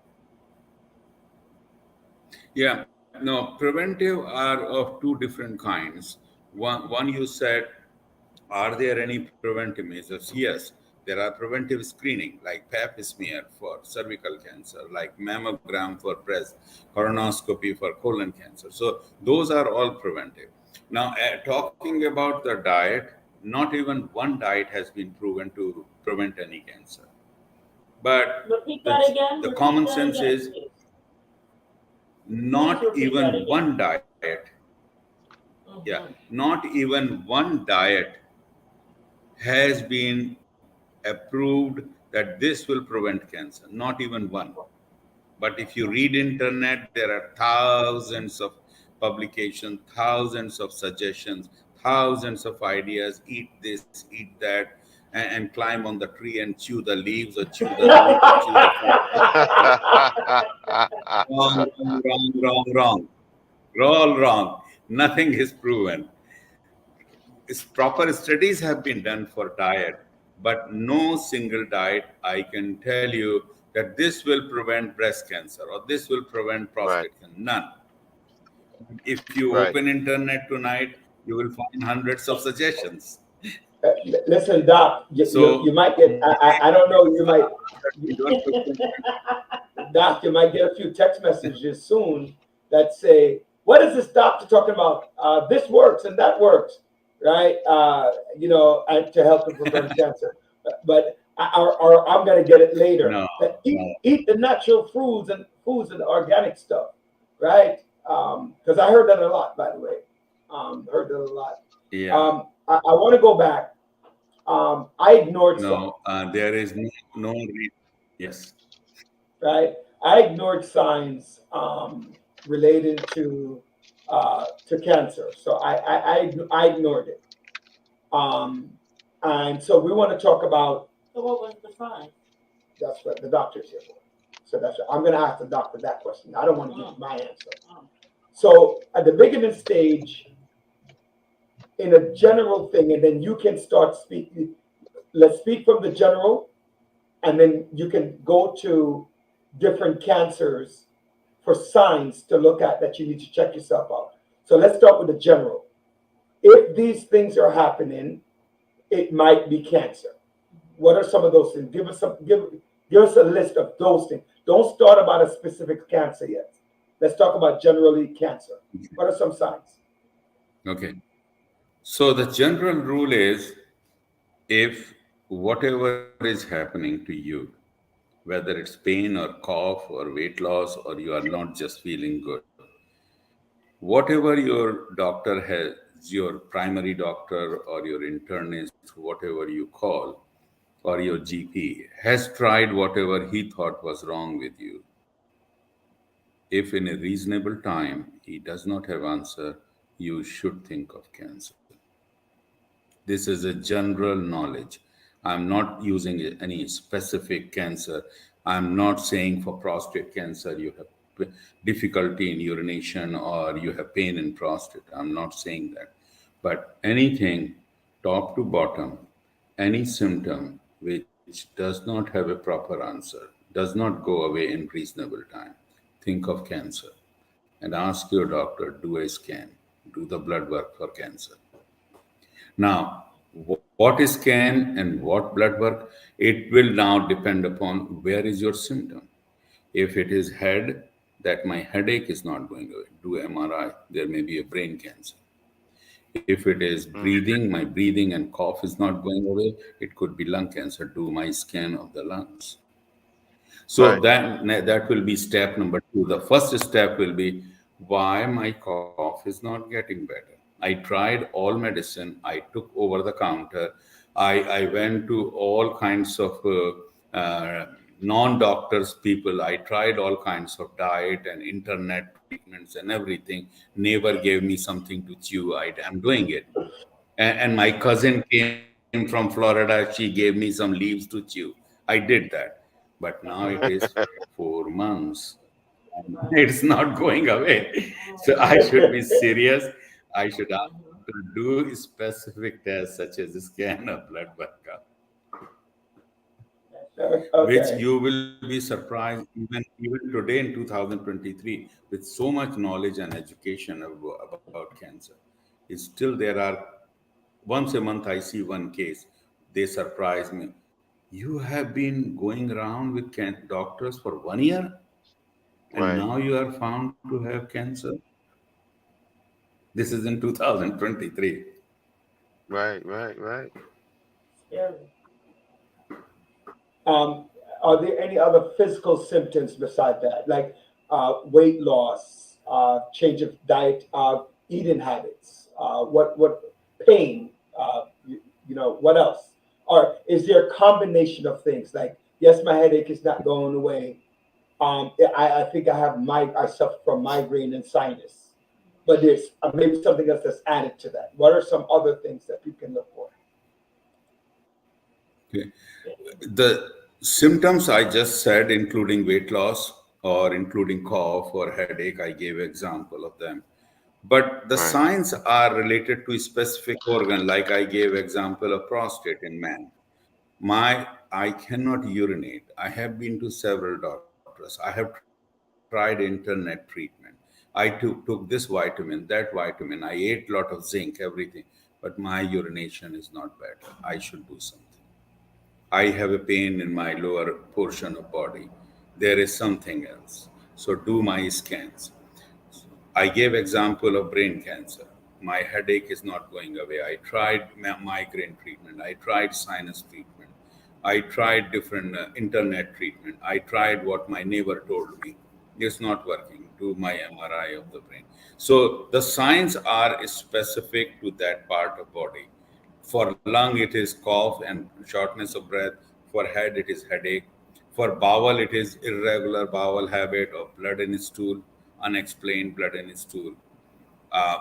yeah. No, preventive are of two different kinds. One you said, are there any preventive measures? Yes, there are preventive screening like pap smear for cervical cancer, like mammogram for breast, colonoscopy for colon cancer. So those are all preventive. Now, talking about the diet, not even one diet has been proven to prevent any cancer. But Repeat the that again. the Repeat common that sense again, is please. Please not repeat that even again. one diet. Yeah, Mm-hmm. not even one diet has been approved that this will prevent cancer, not even one. But if you read internet, there are thousands of publications, thousands of suggestions, thousands of ideas: eat this, eat that, and climb on the tree and chew the leaves or chew the root or chew the fruit. Wrong, wrong, wrong, wrong, wrong. All wrong. Nothing is proven. Proper studies have been done for diet, but no single diet I can tell you that this will prevent breast cancer or this will prevent Right, prostate cancer. None. If you right. open internet tonight, you will find hundreds of suggestions. Listen, Doc, you So might get. I don't know. You might. we don't question. Doc, you might get a few text messages soon that say, "What is this doctor talking about? This works and that works, right? And to help to prevent cancer." But or I'm gonna get it later. No, That no. eat the natural foods and the organic stuff, right? Because I heard that a lot, by the way. Heard it a lot. Yeah. I want to go back. I ignored some, No, there is yes. right? I ignored signs relating to cancer, so I ignored it. Um, and so we want to talk about So what was the sign? that's what the doctor's here for. So that's what, I'm going to ask the doctor that question. I don't want to give you my answer. Mm. So at the beginning stage, in a general thing, and then you can start speaking. Let's speak from the general, and then you can go to different cancers for signs to look at that you need to check yourself out. So let's start with the general. If these things are happening, it might be cancer. What are some of those things? Give us a list of those things. Don't start about a specific cancer yet. Let's talk about generally cancer. What are some signs? Okay. So the general rule is, if whatever is happening to you, whether it's pain or cough or weight loss, or you are not just feeling good, whatever your doctor has, your primary doctor or your internist, whatever you call, or your GP, has tried whatever he thought was wrong with you, if in a reasonable time he does not have answer, you should think of cancer. This is a general knowledge. I'm not using any specific cancer. I'm not saying for prostate cancer you have difficulty in urination or you have pain in prostate. I'm not saying that. But anything, top to bottom, any symptom which does not have a proper answer, does not go away in reasonable time, think of cancer and ask your doctor, do a scan, do the blood work for cancer. Now, what is scan and what blood work? It will now depend upon where is your symptom. If it is head, that my headache is not going away, do MRI. There may be a brain cancer. If it is breathing, my breathing and cough is not going away, it could be lung cancer. Do my scan of the lungs. So Right. that will be step number 2. The first step will be, why my cough is not getting better. I tried all medicine. I took over the counter. I went to all kinds of non-doctors people. I tried all kinds of diet and internet treatments and everything. Never gave me something to chew. I'm doing it. And my cousin came from Florida. She gave me some leaves to chew. I did that. But now it is 4 months. And it's not going away. So I should be serious. I should ask to do specific tests such as a scan or blood workup, which Okay. you will be surprised, even today in 2023, with so much knowledge and education about cancer. Is still there are, once a month I see one case. They surprise me. You have been going around with doctors for 1 year and Right. now you are found to have cancer. This is in 2023. Right. Right. Right. Scary. Are there any other physical symptoms beside that, like weight loss, change of diet, eating habits? What pain? What else? Or is there a combination of things? Like, yes, my headache is not going away. I think I suffer from migraine and sinus, but there's maybe something else that's added to that. What are some other things that you can look for? Okay. The symptoms I just said, including weight loss or including cough or headache, I gave example of them. But the Right. signs are related to a specific organ, like I gave example of prostate in man. I cannot urinate. I have been to several doctors. I have tried internet treatment. I took this vitamin, that vitamin. I ate a lot of zinc, everything. But my urination is not better. I should do something. I have a pain in my lower portion of body. There is something else. So do my scans. I gave example of brain cancer. My headache is not going away. I tried migraine treatment. I tried sinus treatment. I tried different internet treatment. I tried what my neighbor told me. It's not working. do my MRI of the brain. So the signs are specific to that part of body. For lung, it is cough and shortness of breath. For head, it is headache. For bowel, it is irregular bowel habit of blood in stool, unexplained blood in stool. Uh,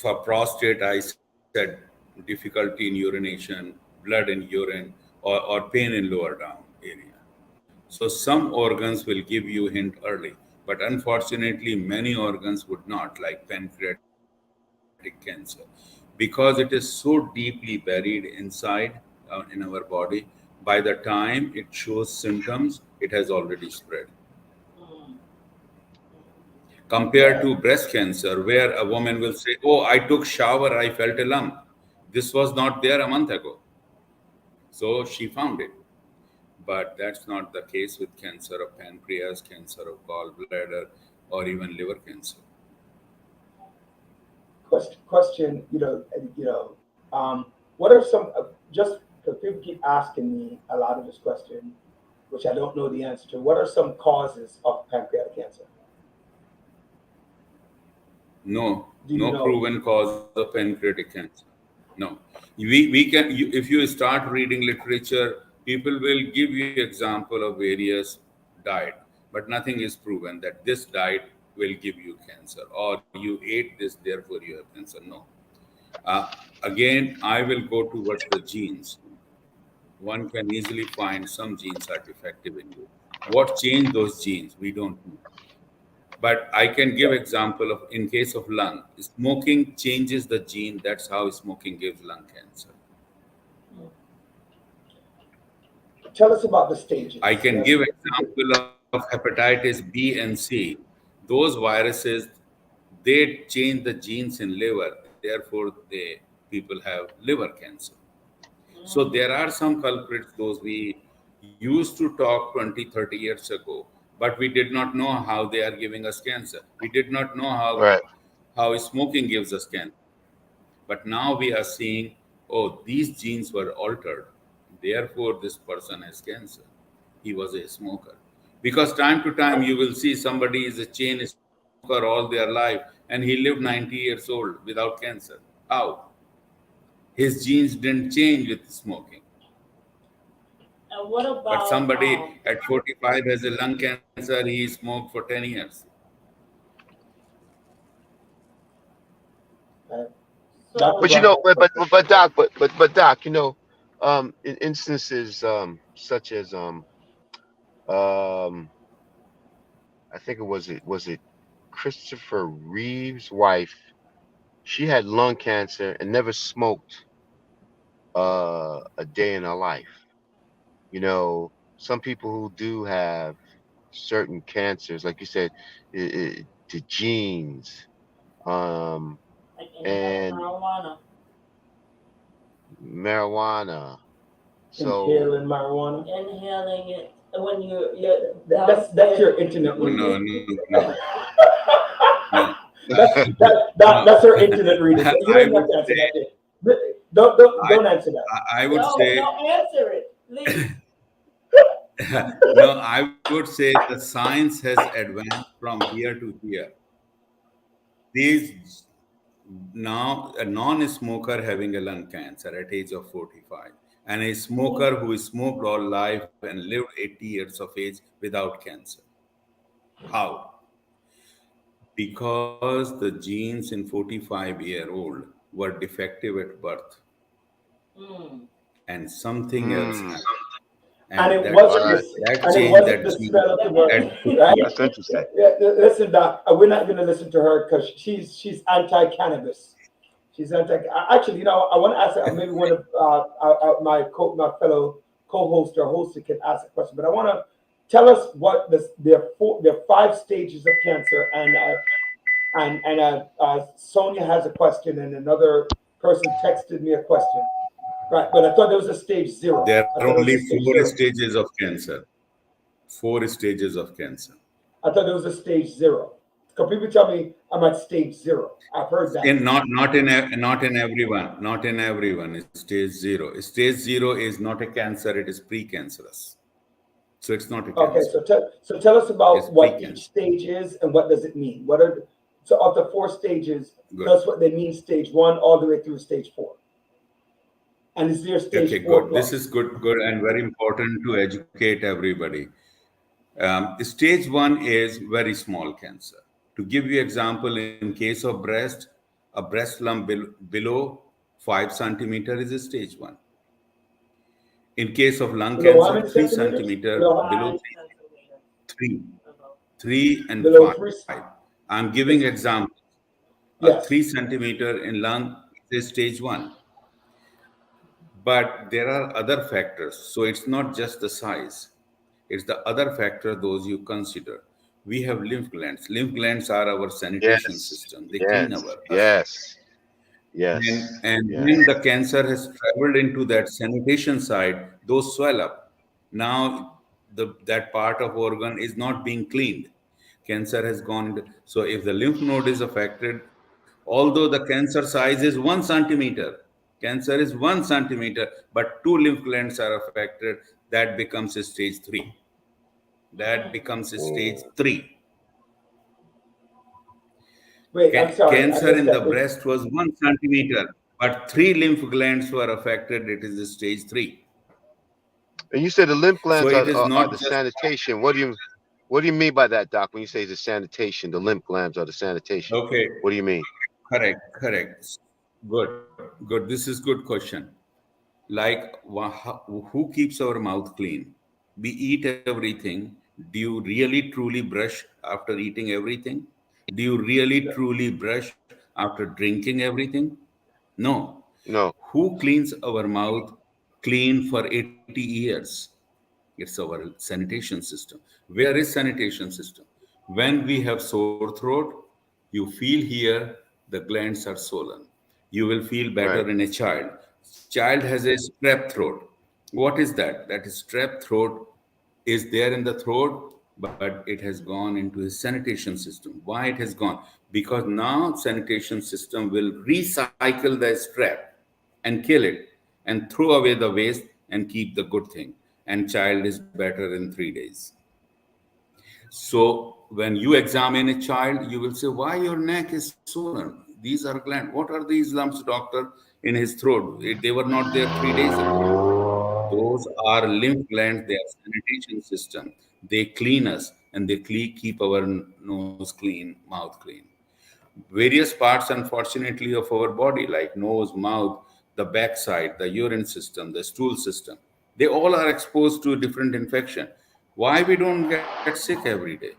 for prostate, I said difficulty in urination, blood in urine, or pain in lower down area. So some organs will give you hint early, but unfortunately, many organs would not, like pancreatic cancer, because it is so deeply buried inside in our body. By the time it shows symptoms, it has already spread. Mm. Compared to breast cancer, where a woman will say, "Oh, I took shower, I felt a lump. This was not there a month ago." So she found it. But that's not the case with cancer of pancreas, cancer of gallbladder, or even liver cancer. Question. What are some just because people keep asking me a lot of this question, which I don't know the answer to. What are some causes of pancreatic cancer? No, Do you no know? proven cause of pancreatic cancer. No. We can, if you start reading literature, people will give you example of various diet, but nothing is proven that this diet will give you cancer or you ate this, therefore you have cancer. No. Again, I will go towards the genes. One can easily find some genes are defective in you. What changed those genes? We don't know. But I can give example of in case of lung, smoking changes the gene. That's how smoking gives lung cancer. Tell us about the stages. I can give example of hepatitis B and C. Those viruses, they change the genes in liver. Therefore, people have liver cancer. So there are some culprits, those we used to talk 20, 30 years ago, but we did not know how they are giving us cancer. We did not know Right. how smoking gives us cancer. But now we are seeing, oh, these genes were altered. Therefore, this person has cancer. He was a smoker. Because time to time, you will see somebody is a chain smoker all their life and he lived 90 years old without cancer. How? His genes didn't change with smoking. And what But about somebody at 45 has a lung cancer, he smoked for 10 years. so But you know, but Doc, but Doc, in instances such as I think it was Christopher Reeve's wife. She had lung cancer and never smoked a day in her life. Some people who do have certain cancers, like you said, the genes, like and marijuana. So Inhaling marijuana. inhaling it when you're That's your internet reading. No. That's her internet reading. You don't have to answer that. Don't answer that. I would say, don't answer it, please. no, I would say the science has advanced from year to year. These now a non-smoker having a lung cancer at age of 45 and a smoker who smoked all life and lived 80 years of age without cancer. How? Because the genes in 45-year-old were defective at birth Mm. and something else happened. And it that- wasn't Alright. the, that and it changed wasn't that the gene. smell of the word, That- right? that's interesting. Yeah, listen, Doc. We're not going to listen to her because she's anti-cannabis. She's anti. Actually, I want to ask maybe one of my fellow co-host or host can ask a question, but I want to tell us what there are 5 stages of cancer, and Sonia has a question, and another person texted me a question. Right, but I thought there was a stage 0. There I are thought it was only a stage 4 0. stages of cancer. 4 stages of cancer. I thought there was a stage 0. Because people tell me I'm at stage 0. I've heard that. Not in everyone. Not in everyone. It's stage 0. Stage 0 is not a cancer. It is precancerous. So it's not a Okay, cancer. so tell us about It's what each pre-cancer. stage is and what does it mean. What are so of the four stages? Good. Tell us what they mean. Stage one all the way through stage four. And is there Okay, stage four good. This plus? is good, and very important to educate everybody. Stage one is very small cancer. To give you example, in case of breast, a breast lump below 5 centimeter is a stage one. In case of lung Below how cancer, many three centimeters? centimeter Below below 5 centimeters three, above. 3 and 5. three. I'm giving Is example. A yes. 3 centimeter in lung is stage one. But there are other factors. So it's not just the size. It's the other factor those you consider. We have lymph glands. Lymph glands are our sanitation Yes, system. They clean yes, our us. yes, yes, And yes. when the cancer has traveled into that sanitation side, those swell up. Now that part of organ is not being cleaned. Cancer has gone into, so if the lymph node is affected, although the cancer size is 1 centimeter, cancer is 1 centimeter, but two lymph glands are affected, that becomes a stage three. That becomes a stage Mm. three. Wait, I'm sorry. I Cancer missed in the that. breast was 1 centimeter, but three lymph glands were affected. It is a stage three. And you said the lymph So glands it is are not the just sanitation. What do you mean by that, Doc? When you say the sanitation, the lymph glands are the sanitation. okay. What do you mean? Correct. Good, good. This is good question. Like, who keeps our mouth clean? We eat everything. Do you really truly brush after eating everything? Do you really truly brush after drinking everything? No. No, Who cleans our mouth clean for 80 years? It's our sanitation system. Where is sanitation system? When we have sore throat, you feel here the glands are swollen. You will feel right. better in a child. Child has a strep throat. What is that? That is strep throat is there in the throat, but it has gone into his sanitation system. Why it has gone? Because now sanitation system will recycle the strep and kill it and throw away the waste and keep the good thing. And child is better in 3 days. So when you examine a child, you will say, why your neck is swollen? These are glands. What are these lumps, doctor, in his throat? They were not there 3 days ago. Those are lymph glands, they are sanitation system. They clean us and they keep our nose clean, mouth clean. Various parts, unfortunately, of our body, like nose, mouth, the backside, the urine system, the stool system, they all are exposed to different infection. Why we don't get sick every day?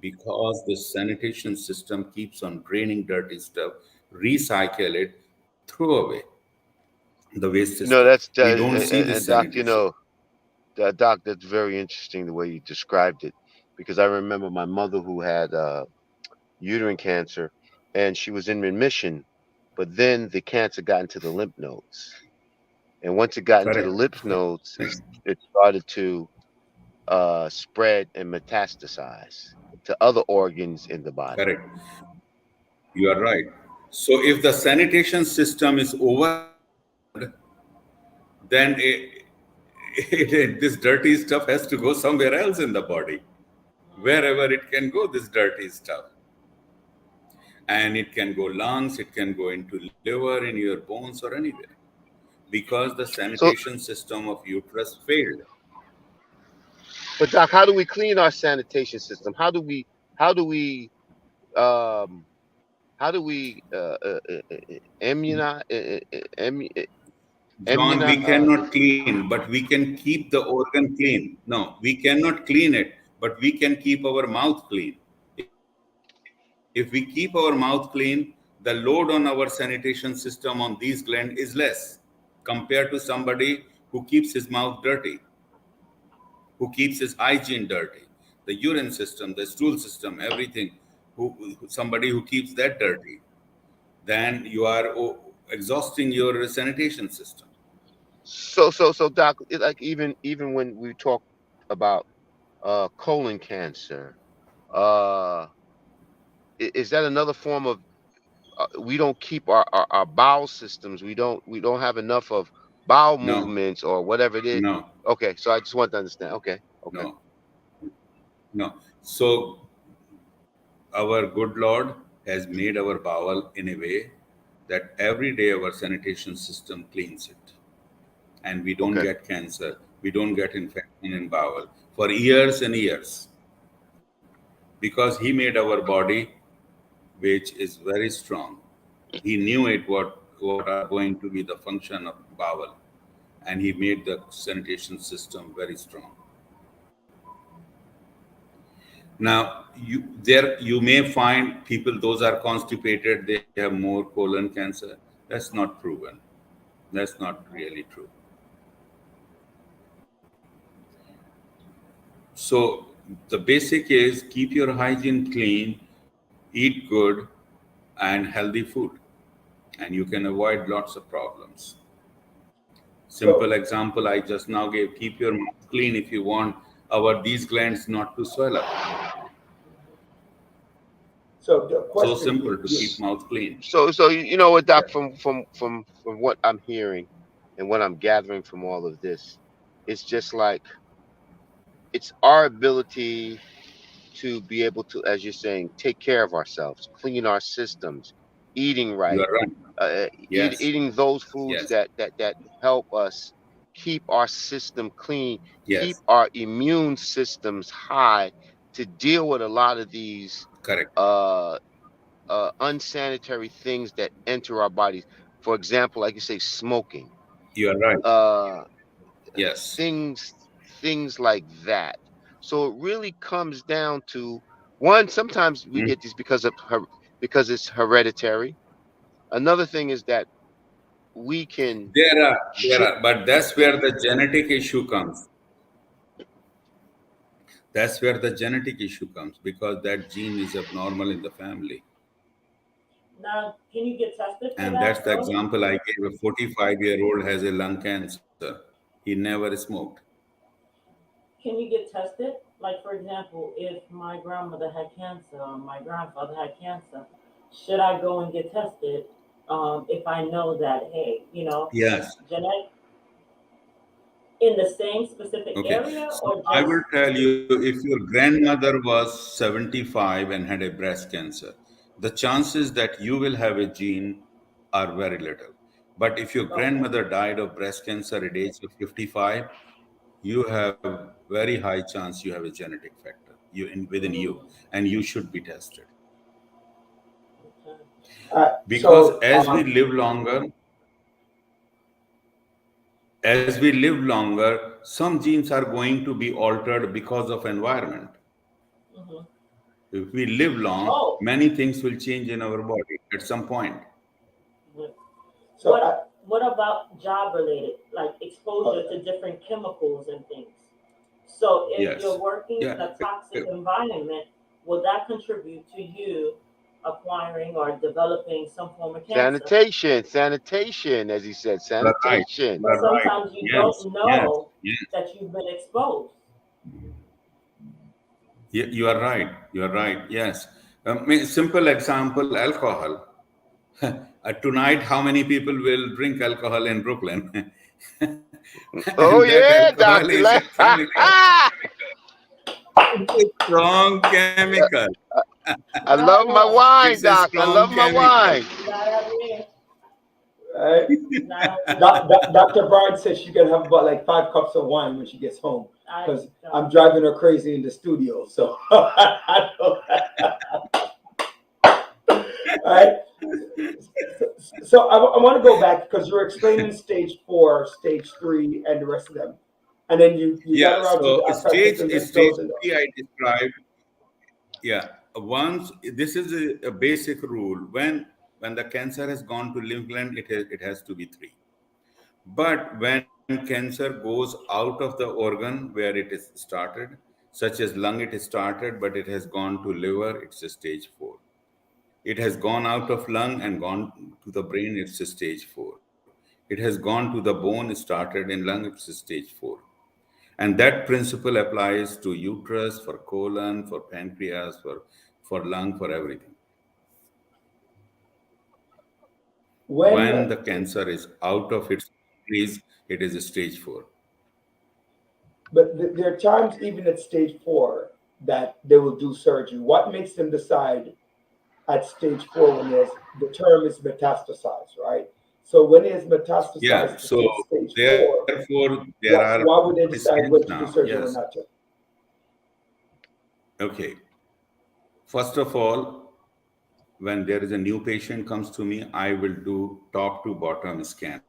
Because the sanitation system keeps on draining dirty stuff, recycle it, throw away the waste You know, system. that's We don't see this and Doc, you sanitation. know, Doc, that's very interesting the way you described it, because I remember my mother who had uterine cancer, and she was in remission, but then the cancer got into the lymph nodes, and once it got into the Correct. lymph nodes, it started to spread and metastasize to other organs in the body. Correct. You are right. So if the sanitation system is overwhelmed, then this dirty stuff has to go somewhere else in the body. Wherever it can go, this dirty stuff. And it can go lungs, it can go into liver, in your bones, or anywhere. Because the So, sanitation system of uterus failed. but Doc, how do we clean our sanitation system? How do we um how do we immunize John, we immunize cannot clean, but we can keep the organ clean. No, we cannot clean it, but we can keep our mouth clean. If we keep our mouth clean, the load on our sanitation system on these glands is less compared to somebody who keeps his mouth dirty, who keeps his hygiene dirty, the urine system, the stool system, everything. Somebody who keeps that dirty, then you are exhausting your sanitation system. so Doc, like even when we talk about colon cancer, uh is that another form of we don't keep our bowel systems, we don't have enough of bowel No, movements or whatever it is. no. Okay, so I just want to understand. Okay, Okay. No, no. So our good Lord has made our bowel in a way that every day our sanitation system cleans it, and we don't Okay. get cancer, we don't get infection in bowel for years and years, because He made our body, which is very strong. He knew it what are going to be the function of bowel, and He made the sanitation system very strong. Now, you may find people those are constipated, they have more colon cancer. That's not proven. That's not really true. So the basic is keep your hygiene clean, eat good and healthy food, and you can avoid lots of problems. Simple So, example I just now gave: keep your mouth clean if you want our these glands not to swell up. so the So question, simple to keep you, mouth clean. So you know what, yeah. Doc, from what I'm hearing and what I'm gathering from all of this, it's just like it's our ability to be able to, as you're saying, take care of ourselves, clean our systems, eating You right, are right. Yes. eating those foods Yes. that help us keep our system clean, keep Yes. our immune systems high to deal with a lot of these Correct. uh unsanitary things that enter our bodies. For example, like you say, smoking, You are right. uh, Yes. things, things like that. So it really comes down to one. Sometimes we Mm. get these because of because it's hereditary. Another thing is that we can. But that's where the genetic issue comes. That's where the genetic issue comes, because that gene is abnormal in the family. Now, can you get tested for And that's that the early? example I gave. A 45-year-old has a lung cancer. He never smoked. Can you get tested? Like, for example, if my grandmother had cancer or my grandfather had cancer, should I go and get tested if I know that, hey, Yes. genetic in the same specific Okay. area So or I just will tell you, if your grandmother was 75 and had a breast cancer, the chances that you will have a gene are very little. But if your okay? grandmother died of breast cancer at age of 55, you have very high chance you have a genetic factor within you, Mm, and you should be tested. okay. Because So, as we live longer, some genes are going to be altered because of environment. Hmm. If we live long, Oh, many things will change in our body at some point. but so what about job related, like exposure okay. to different chemicals and things? So if you're Yes. working in Yeah. a toxic environment, will that contribute to you acquiring or developing some form of cancer? Sanitation, as he said, You are right. sanitation. You But are right. sometimes you Yes. don't Yes. know Yes. that you've been exposed. You are right. You are right. Yes. Simple example: alcohol. Tonight, how many people will drink alcohol in Brooklyn? Oh And that yeah, alcohol Doctor. is a chemical. It's a strong chemical. I Not love my here. wine, It's a Doc. I strong love my chemical. wine. Not over here. Right? Not over here. Dr. Barnes says she can have about like 5 cups of wine when she gets home I because don't. I'm driving her crazy in the studio. So, I don't- all right. So I want to go back because you're explaining stage 4, stage 3, and the rest of them, and then you got Yeah. around to So I started taking the stage those and three I described. Yeah. Once this is a basic rule. When the cancer has gone to lymph gland, it has to be 3. But when cancer goes out of the organ where it is started, such as lung, it is started, but it has gone to liver, it's a stage 4. It has gone out of lung and gone to the brain, it's a stage 4. It has gone to the bone, started in lung, it's a stage 4. And that principle applies to uterus, for colon, for pancreas, for lung, for everything. When the when cancer is out of its phase, it is a stage 4. But there are times, even at stage 4, that they will do surgery. What makes them decide at stage 4 when the term is metastasized, right? So when it is Yeah. metastasized to So say stage 4, therefore, there are why would they decide scans when to do now. surgery or Yes. not to? Okay. First of all, when there is a new patient comes to me, I will do top to bottom scan,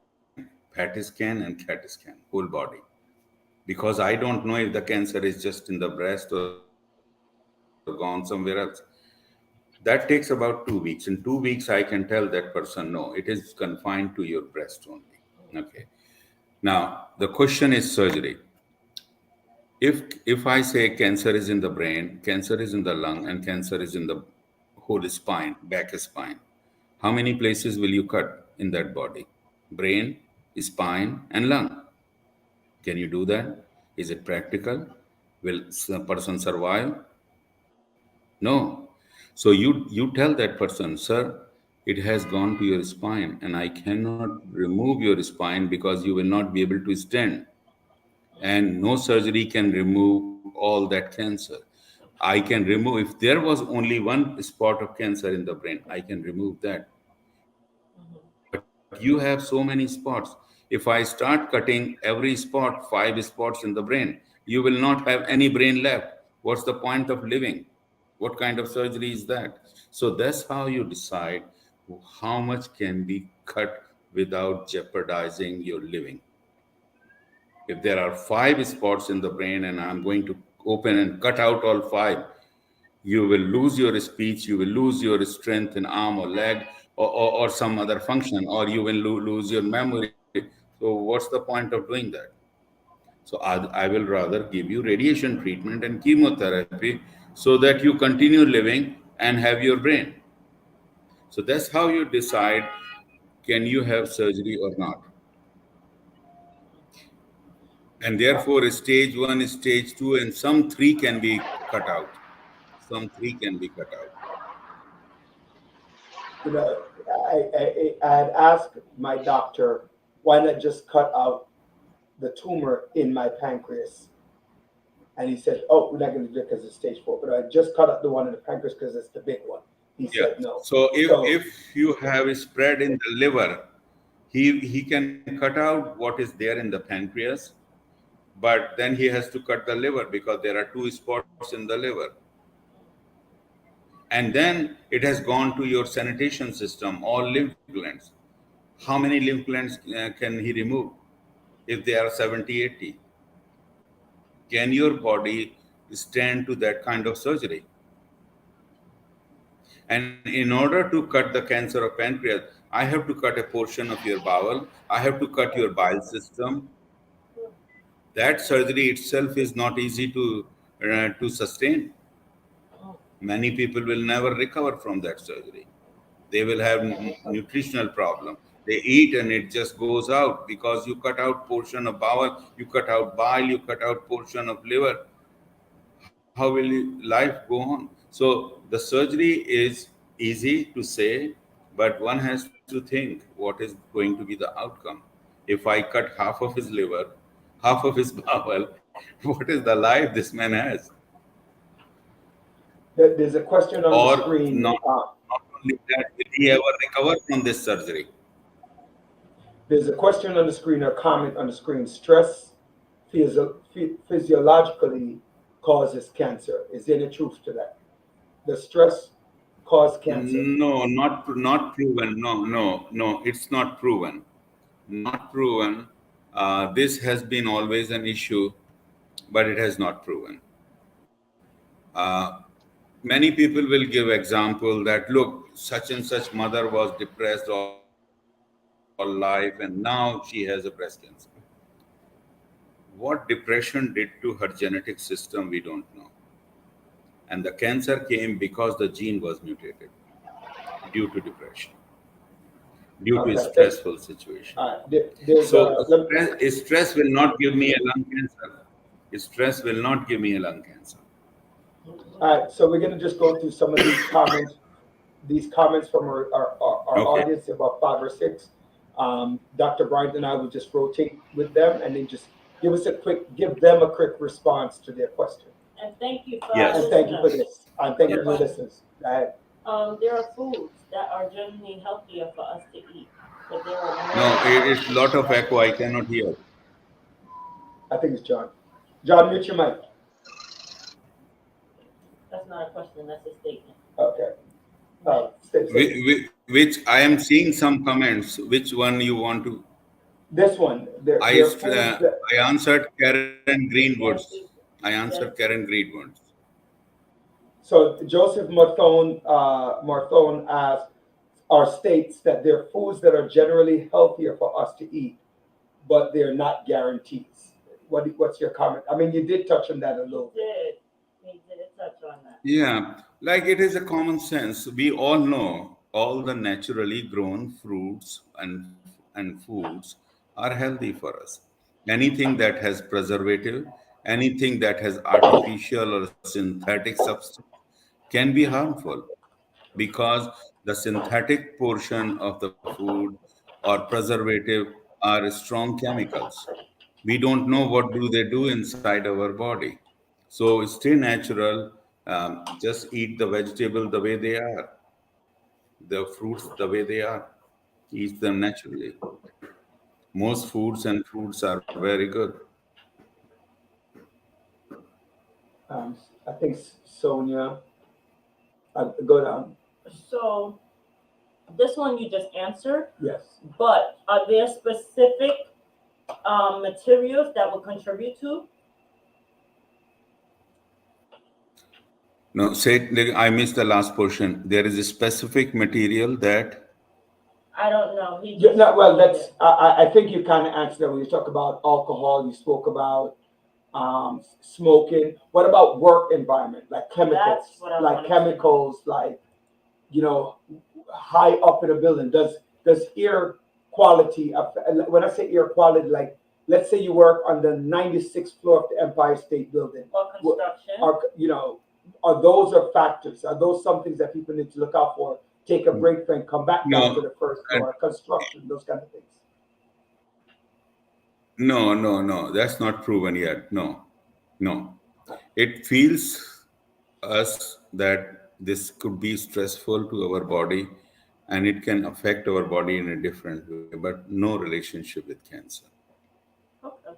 PET scan and CAT scan, whole body, because I don't know if the cancer is just in the breast or gone somewhere else. That takes about 2 weeks. In 2 weeks, I can tell that person, no, it is confined to your breast only. Okay. Now, the question is surgery. If I say cancer is in the brain, cancer is in the lung, and cancer is in the whole spine, back spine, how many places will you cut in that body? Brain, spine, and lung. Can you do that? Is it practical? Will a person survive? No. So you tell that person, sir, it has gone to your spine, and I cannot remove your spine because you will not be able to stand. And no surgery can remove all that cancer. I can remove, if there was only one spot of cancer in the brain, I can remove that. But you have so many spots. If I start cutting every spot, 5 spots in the brain, you will not have any brain left. What's the point of living? What kind of surgery is that? So that's how you decide how much can be cut without jeopardizing your living. If there are 5 spots in the brain and I'm going to open and cut out all 5, you will lose your speech, you will lose your strength in arm or leg, or some other function, or you will lose your memory. So what's the point of doing that? So I will rather give you radiation treatment and chemotherapy so that you continue living and have your brain. So that's how you decide, can you have surgery or not. And therefore, stage 1, stage 2, and some 3 can be cut out. Some 3 can be cut out. You know, I had asked my doctor, why not just cut out the tumor in my pancreas? And he said, oh, we're not going to do it because it's stage 4. But I just cut out the one in the pancreas because it's the big one. He Yeah. said no. So So if you have spread in the liver, he can cut out what is there in the pancreas, but then he has to cut the liver because there are 2 spots in the liver. And then it has gone to your sanitation system, all lymph glands. How many lymph glands can he remove if they are 70, 80? Can your body stand to that kind of surgery? And in order to cut the cancer of pancreas, I have to cut a portion of your bowel. I have to cut your bile system. That surgery itself is not easy to sustain. Many people will never recover from that surgery. They will have nutritional problem. They eat and it just goes out because you cut out portion of bowel, you cut out bile, you cut out portion of liver. How will life go on? So the surgery is easy to say, but one has to think what is going to be the outcome. If I cut half of his liver, half of his bowel, what is the life this man has? there's a question on the Or screen. not only that, will he ever recover from this surgery? There's a question on the screen or comment on the screen. Stress physiologically causes cancer. Is there any truth to that? The stress cause cancer? No, not proven. No, it's not proven. Not proven. This has been always an issue, but it has not proven. Many people will give example that, look, such and such mother was depressed all life and now she has a breast cancer. What depression did to her genetic system, we don't know. And the cancer came because the gene was mutated due to depression, due to a Okay. stressful situation. There's So stress will not give me a lung cancer. Stress will not give me a lung cancer. all right, so we're going to just go through some of these comments. These comments from our Okay. audience, about 5 or 6. Dr. Bryant and I will just rotate with them and then just give them a quick response to their question. And thank you for Yes. our And thank you for listeners. this. And thank you Yes. for the listeners. Go ahead. There are foods that are generally healthier for us to eat, but there are No, many. it's lot of echo. I cannot hear. I think it's John. John, mute your mic. That's not a question. That's a statement. Okay. Which I am seeing some comments. Which one you want to? This one, I their foods that, I answered Karen Greenwood's. Yes, we- I answered yes. Karen Greenwood's. so Joseph Marthone asked, or states that there are foods that are generally healthier for us to eat, but they're not guarantees. What's your comment? I mean, you did touch on that a little bit. He did touch on that. Yeah, like it is a common sense. We all know all the naturally grown fruits and foods are healthy for us. Anything that has preservative, anything that has artificial or synthetic substance can be harmful because the synthetic portion of the food or preservative are strong chemicals. We don't know what do they do inside our body. So stay natural. Just eat the vegetable the way they are, the fruits the way they are. Eat them naturally. Most foods and fruits are very good. I think Sonia, go down. So this one you just answered, Yes. but are there specific materials that will contribute to? No, I missed the last portion. There is a specific material that. I don't know. He Yeah, just no, well, stated that's it. I think you kind of answered that when you talk about alcohol. You spoke about smoking. What about work environment, like chemicals, That's what I wanted to like high up in a building? Does air quality when I say air quality, like let's say you work on the 96th floor of the Empire State Building, Or construction. are those factors? Are those some things that people need to look out for? Take a break and come back down to No, the first floor, construction, those kind of things. no. That's not proven yet. No. It feels us that this could be stressful to our body and it can affect our body in a different way, but no relationship with cancer. Okay.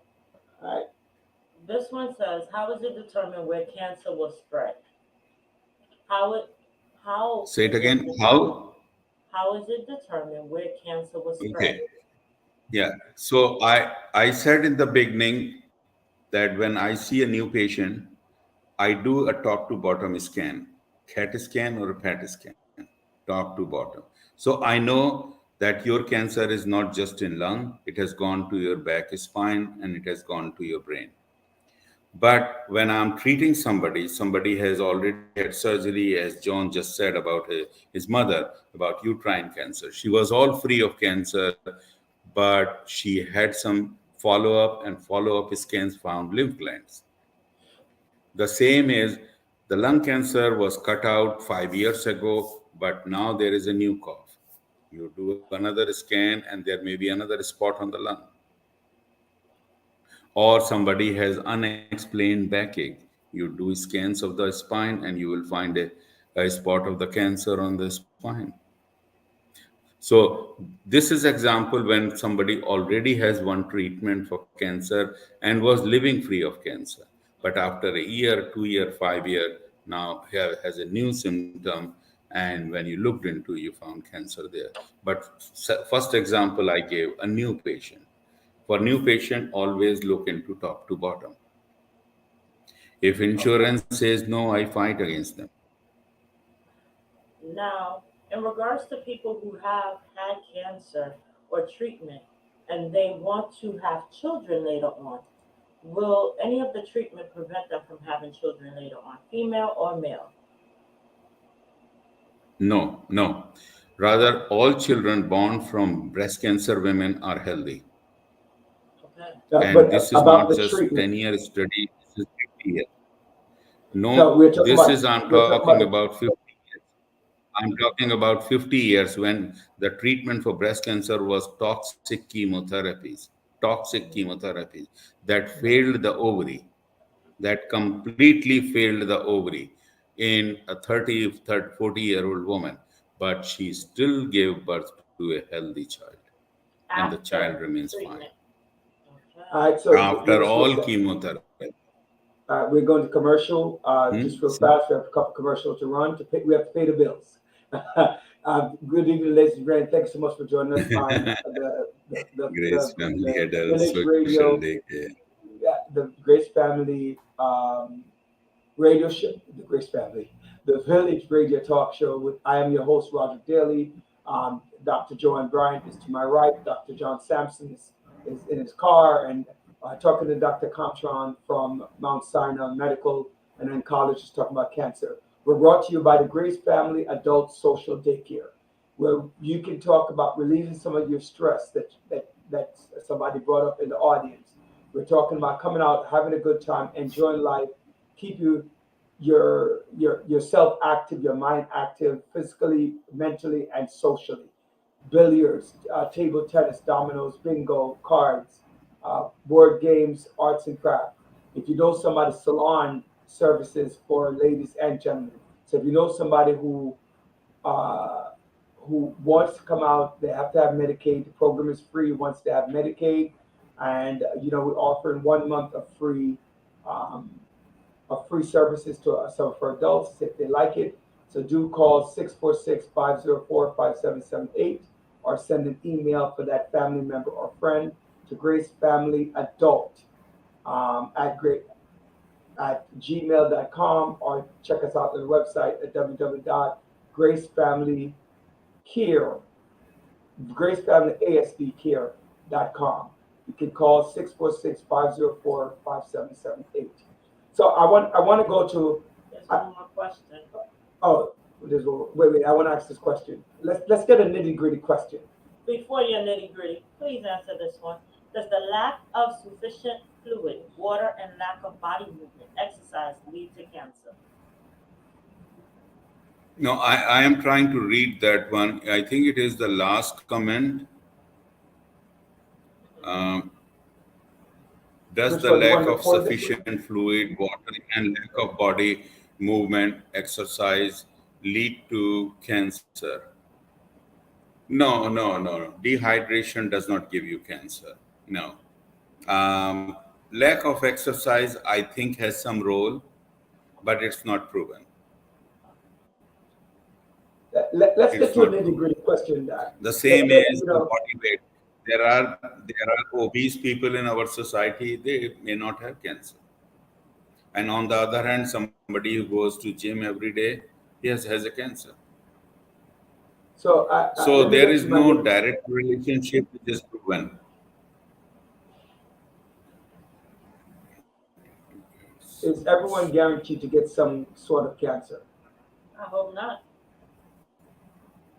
All right. This one says, how is it determined where cancer will spread? How Say it is again. determined- How is it determined where cancer will spread? Okay. Yeah. So I said in the beginning that when I see a new patient, I do a top to bottom scan, CAT scan or a PET scan, top to bottom. So I know that your cancer is not just in lung, it has gone to your back spine and it has gone to your brain. But when I'm treating somebody has already had surgery, as John just said about his mother, about uterine cancer. She was all free of cancer, but she had some follow-up scans found lymph glands. The same is the lung cancer was cut out 5 years ago, but now there is a new cough. You do another scan and there may be another spot on the lung. Or somebody has unexplained backache. You do scans of the spine and you will find a spot of the cancer on the spine. So this is example when somebody already has one treatment for cancer and was living free of cancer. But after a year, 2 year, 5 year, now has a new symptom. And when you looked into, you found cancer there. But first example I gave, a new patient. For new patient, always look into top to bottom. If insurance says no, I fight against them. Now, in regards to people who have had cancer or treatment and they want to have children later on, will any of the treatment prevent them from having children later on, female or male? No. Rather, all children born from breast cancer women are healthy. Okay. And But this is about not the just treatment. 10-year study, this is 50 years. No, we're talking This about is, I'm we're talking talking about about 50 years. I'm talking about 50 years when the treatment for breast cancer was toxic chemotherapies. toxic chemotherapy that failed the ovary, that completely failed the ovary in a 40-year-old woman, but she still gave birth to a healthy child, and the child After remains fine treatment. Okay. All right, so after just real all quick, chemotherapy. we're going to commercial. Just real Hmm? fast, we have a couple commercials to run. We have to pay the bills. Good evening, ladies and gentlemen. Thanks so much for joining us on Grace Family the Adult Village Social Radio, Daycare. the Grace Family radio show, the Grace Family, the Village Radio Talk Show. I am your host, Roger Daly. Dr. Joanne Bryant is to my right. Dr. John Sampson is in his car, and talking to Dr. Comtron from Mount Sinai Medical and Oncologist talking about cancer. We're brought to you by the Grace Family Adult Social Daycare, where you can talk about relieving some of your stress that somebody brought up in the audience. We're talking about coming out, having a good time, enjoying life, keep yourself active, your mind active, physically, mentally, and socially. Billiards, table tennis, dominoes, bingo, cards, board games, arts and craft. If you know somebody, salon services for ladies and gentlemen. So if you know somebody uh, who wants to come out, they have to have Medicaid. The program is free once they have Medicaid, and we're offering 1 month um, of free services to some for adults if they like it. So do call 646-504-5778 or send an email for that family member or friend to Grace Family Adult at gmail.com, or check us out on the website at gracefamilyasdcare.com. You can call 646-504-5778. So I want to go to There's one more question. oh wait, I want to ask this question. Let's get a nitty-gritty question. Before your nitty gritty, please answer this one. Does the lack of sufficient fluid, water, and lack of body movement, exercise lead to cancer? No, I am trying to read that one. I think it is the last comment. Um, does Which the one? The lack one of before this one? sufficient fluid, water, and lack of body movement, exercise lead to cancer? No, no, no, no. Dehydration does not give you cancer. No. Lack of exercise, I think, has some role, but it's not proven. Let's It's get to a not proven. nitty-gritty question. The same is You the know, body weight. There are obese people in our society. They may not have cancer. And on the other hand, somebody who goes to gym every day, has a cancer. so So let me there get is to my no direct relationship which is proven. is everyone guaranteed to get some sort of cancer? I hope not.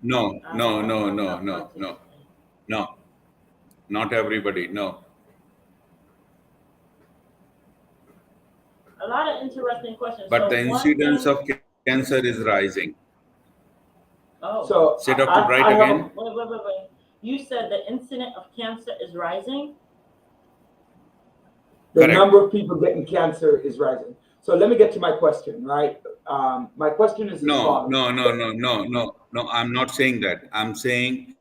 No, I no, hope no, I'm no, not no, no, participating. no. Not everybody. No. A lot of interesting questions. But So the one incidence thing. of cancer is rising. Oh, So Say, Dr. Bright, I have again. wait. You said the incident of cancer is rising. the Correct. number of people getting cancer is rising. So let me get to my question, right? My question is as No, follows. no, no, no, no, no, no. I'm not saying that. I'm saying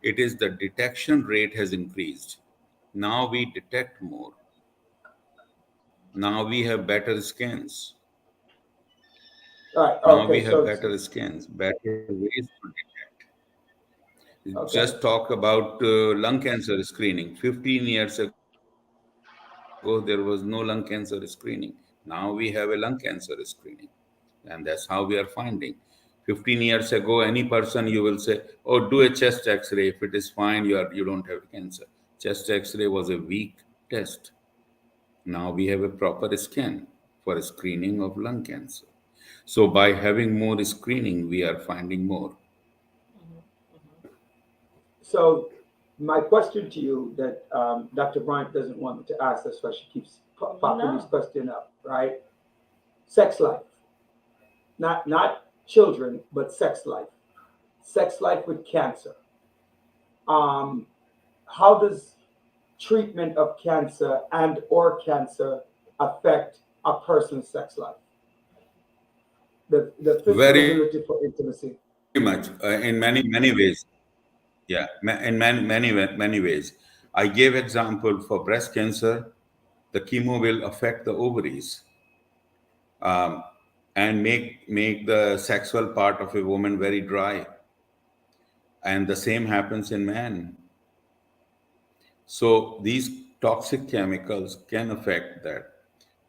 it is the detection rate has increased. Now we detect more. Now we have better scans. All right. Now we Okay. have So better scans, better ways to detect. okay. Just talk about lung cancer screening. 15 years ago, there was no lung cancer screening. Now we have a lung cancer screening. And that's how we are finding. 15 years ago, any person you will say, oh, do a chest x-ray. If it is fine, you don't have cancer. Chest x-ray was a weak test. Now we have a proper scan for screening of lung cancer. So by having more screening, we are finding more. So my question to you that Dr. Bryant doesn't want me to ask, that's why she keeps popping these No. questions up, right? Sex life, not children, but sex life. Sex life with cancer. How does treatment of cancer and or cancer affect a person's sex life? The physical Very ability for intimacy. much, in many ways. Yeah, in many ways. I gave example for breast cancer. The chemo will affect the ovaries, um, and make the sexual part of a woman very dry, and the same happens in man. So these toxic chemicals can affect that.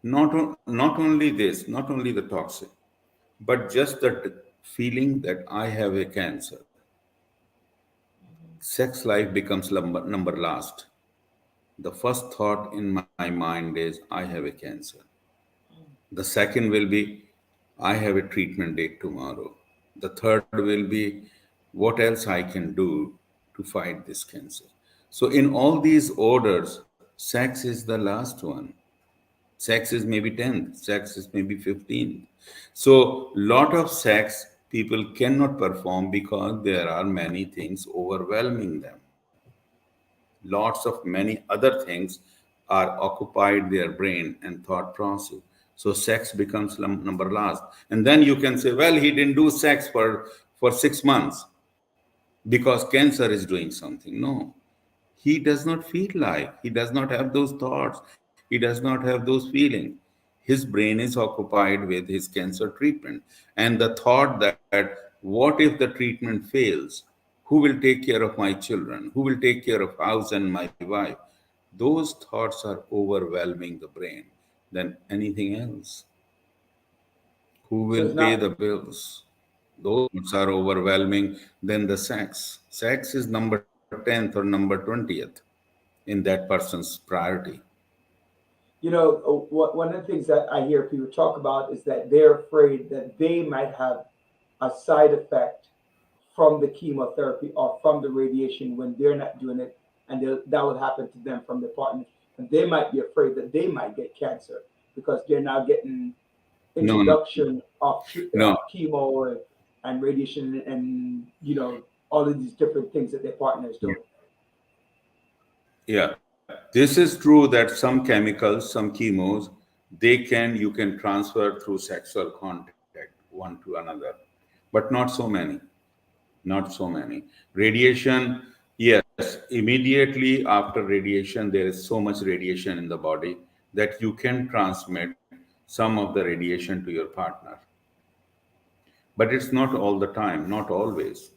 Not only this, not only the toxic, but just the feeling that I have a cancer. Sex life becomes number last. The first thought in my mind is I have a cancer. The second will be I have a treatment date tomorrow. The third will be what else I can do to fight this cancer. So in all these orders, sex is the last one. Sex is maybe 10th, sex is maybe 15th. So lot of sex people cannot perform because there are many things overwhelming them. Lots of many other things are occupied their brain and thought process. So sex becomes number last. And then you can say, well, he didn't do sex for 6 months because cancer is doing something. No, he does not feel like, he does not have those thoughts, he does not have those feelings. His brain is occupied with his cancer treatment. And the thought that, what if the treatment fails? Who will take care of my children? Who will take care of house and my wife? Those thoughts are overwhelming the brain than anything else. Who So will it's pay not the bills? Those thoughts are overwhelming than the sex. Sex is number 10th or number 20th in that person's priority. one of the things that I hear people talk about is that they're afraid that they might have a side effect from the chemotherapy or from the radiation when they're not doing it, and that will happen to them from their partners. And they might be afraid that they might get cancer because they're now getting No, no, introduction of no. chemo and radiation and all of these different things that their partner is doing. Yeah. This is true that some chemicals, some chemos, you can transfer through sexual contact one to another, but not so many. Not so many. Radiation, yes, immediately after radiation, there is so much radiation in the body that you can transmit some of the radiation to your partner. But it's not all the time, not always.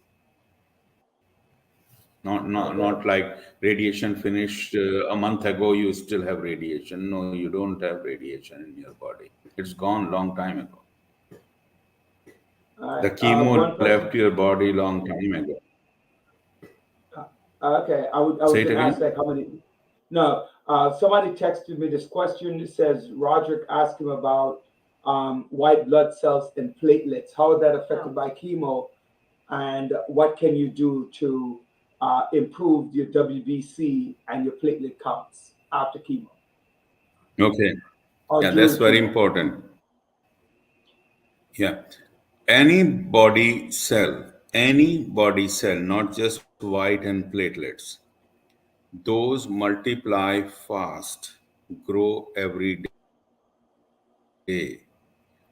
Not Okay. like radiation finished a month ago, you still have radiation. No, you don't have radiation in your body. It's gone long time ago. All The right. chemo One left person. your body long time ago. Okay. I was Say it going to ask again. like how many. No. Somebody texted me this question. It says Roderick asked him about white blood cells and platelets. How are that affected by chemo, and what can you do to improve your WBC and your platelet counts after chemo Okay. or Yeah, that's during very chemo? important. Yeah. Any body cell, not just white and platelets, those multiply fast, grow every day.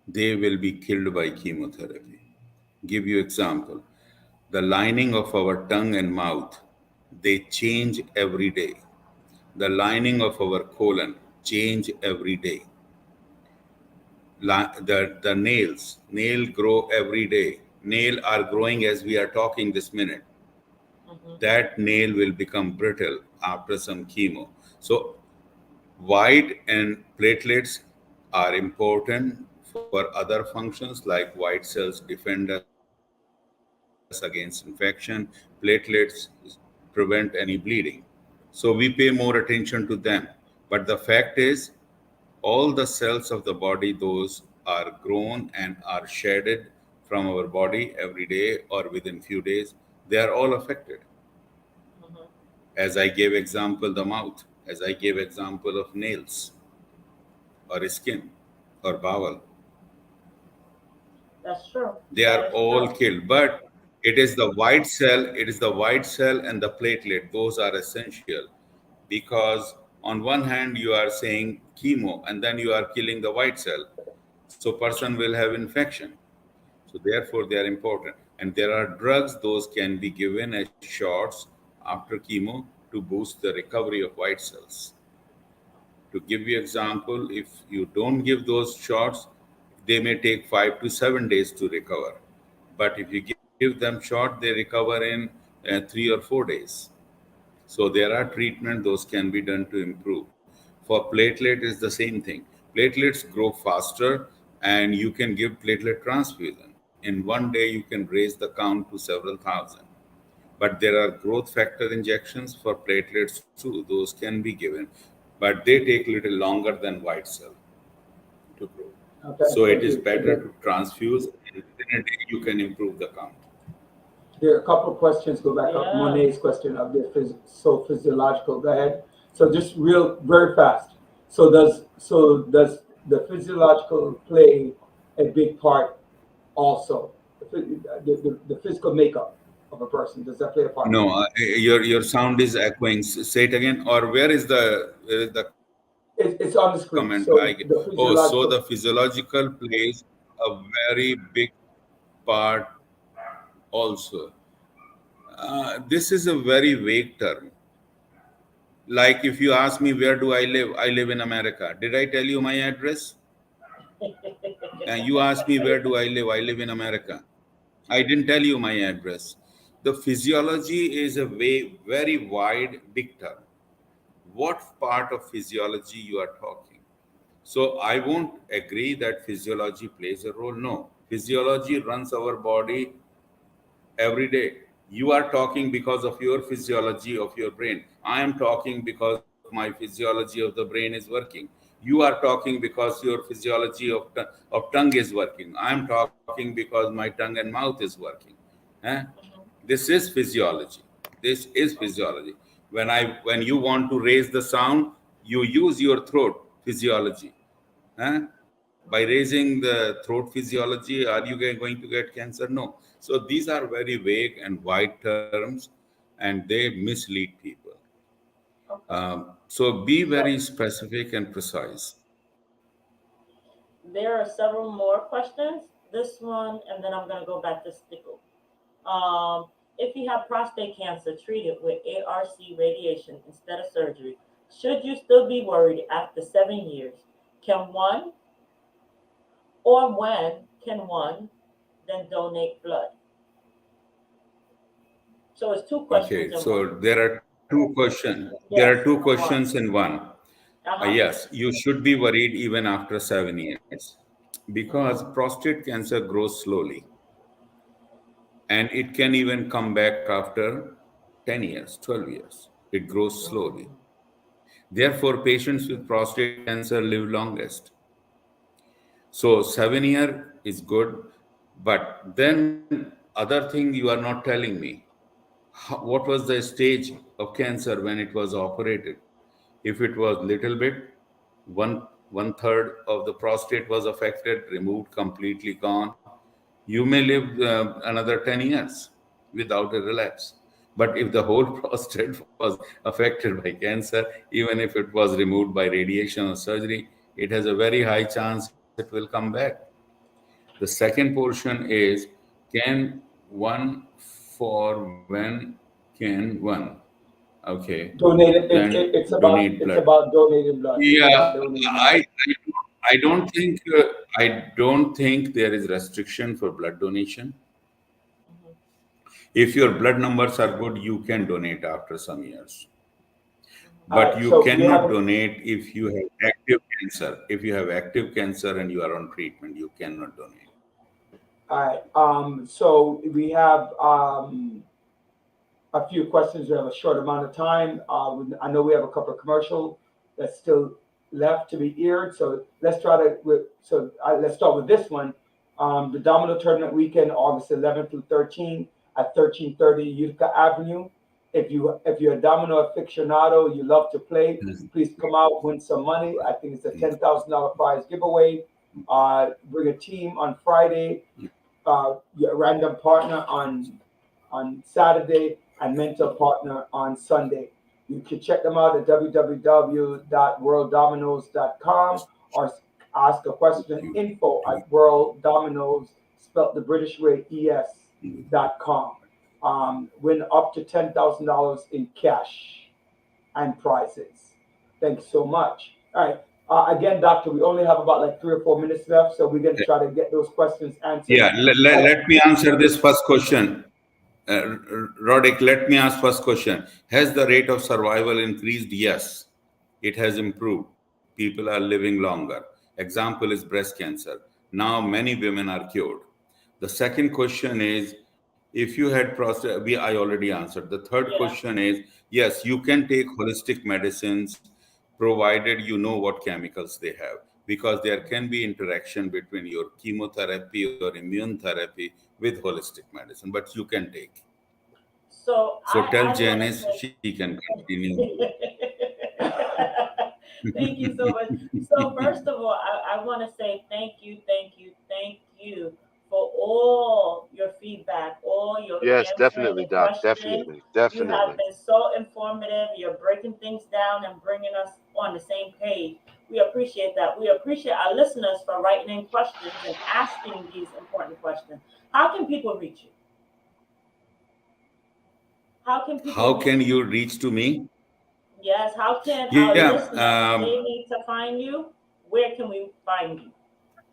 They will be killed by chemotherapy. Give you example. The lining of our tongue and mouth, they change every day. The lining of our colon change every day. The nail grow every day. Nail are growing as we are talking this minute. Mm-hmm. That nail will become brittle after some chemo. So white and platelets are important for other functions, like white cells defend us against infection, platelets prevent any bleeding. So we pay more attention to them. But the fact is, all the cells of the body, those are grown and are shedded from our body every day or within few days, they are all affected. Mm-hmm. As I gave example, the mouth, as I gave example of nails or skin or bowel, That's true. they That are is all true. killed. But it is the white cell and the platelet, those are essential because on one hand you are saying chemo and then you are killing the white cell, so person will have infection. So therefore they are important. And there are drugs, those can be given as shots after chemo to boost the recovery of white cells. To give you example, if you don't give those shots, they may take 5 to 7 days to recover. But if you give them shot, they recover in 3 or 4 days. So there are treatment, those can be done to improve. For platelet is the same thing. Platelets grow faster and you can give platelet transfusion. In one day, you can raise the count to several thousand. But there are growth factor injections for platelets too. Those can be given, but they take little longer than white cell to grow. Okay, So it thank is you. better to transfuse, and within a day you can improve the count. There are a couple of questions. Go back up. Yeah. Monet's question of the so physiological. Go ahead. So just very fast. So does the physiological play a big part also? The physical makeup of a person, does that play a part? No, your sound is echoing. Say it again. Or where is the It's on the screen. comment? So Like, the oh, so physiological. the physiological plays a very big part also. This is a very vague term. Like if you ask me where do I live in America. Did I tell you my address? And you ask me where do I live in America. I didn't tell you my address. The physiology is a very wide, big term. What part of physiology you are talking? So I won't agree that physiology plays a role. No, physiology runs our body every day. You are talking because of your physiology of your brain. I am talking because my physiology of the brain is working. You are talking because your physiology of tongue is working. I am talking because my tongue and mouth is working. Eh? This is physiology. This is physiology. When you want to raise the sound, you use your throat physiology. By raising the throat physiology, are you going to get cancer? No. So these are very vague and wide terms, and they mislead people. So be very specific and precise. There are several more questions. This one, and then I'm going to go back to Stickle. If you have prostate cancer treated with ARC radiation instead of surgery, should you still be worried after 7 years? Can one, or when can one then donate blood? So it's two questions. Okay, in so one. there are two questions. There Yes, are two one. questions in one. Uh-huh. Yes, you should be worried even after 7 years because prostate cancer grows slowly and it can even come back after 10 years, 12 years. It grows slowly. Therefore, patients with prostate cancer live longest. So 7 year is good, but then other thing you are not telling me. What was the stage of cancer when it was operated? If it was little bit, one third of the prostate was affected, removed, completely gone, you may live another 10 years without a relapse. But if the whole prostate was affected by cancer, even if it was removed by radiation or surgery, it has a very high chance it will come back. The second portion is, can one, for when can one? Okay, Donated. then donate It's blood. about donating blood. It's Yeah, about donating blood. I don't think there is restriction for blood donation. If your blood numbers are good, you can donate after some years. But you So we cannot have donate if you have active cancer. If you have active cancer and you are on treatment, you cannot donate. all right. So we have a few questions. We have a short amount of time. I know we have a couple of commercials that's still left to be aired. So let's try to. Let's start with this one. The Domino Tournament Weekend, August 11th through 13th at 1330 Utica Avenue. If you're a domino aficionado, you love to play, please come out, win some money. I think it's a $10,000 prize giveaway. Bring a team on Friday, your random partner on Saturday, and mentor partner on Sunday. You can check them out at www.worlddominoes.com or ask a question info@worlddominoes, spelled the British way, ES.com. Win up to $10,000 in cash and prizes. Thank you so much. All right. Again, Doctor, we only have about like 3 or 4 minutes left, so we're going to try to get those questions answered. Yeah, let me answer this first question. Roddick, let me ask first question. Has the rate of survival increased? Yes, it has improved. People are living longer. Example is breast cancer. Now many women are cured. The second question is, if you had prostate, I already answered. The third Yeah. question is, yes, you can take holistic medicines provided you know what chemicals they have, because there can be interaction between your chemotherapy or immune therapy with holistic medicine, but you can take. So So tell I want to Janice say she can continue. thank you so much. So first of all, I want to say thank you for all your feedback, all your Yes, answering definitely, the Doc. questions. Definitely, You have definitely. been so informative. You're breaking things down and bringing us on the same page. We appreciate that. We appreciate our listeners for writing in questions and asking these important questions. How can people reach you? How can people How reach can you? you reach to me? Yes, how can our Yeah, listeners, if they need to find you, where can we find you?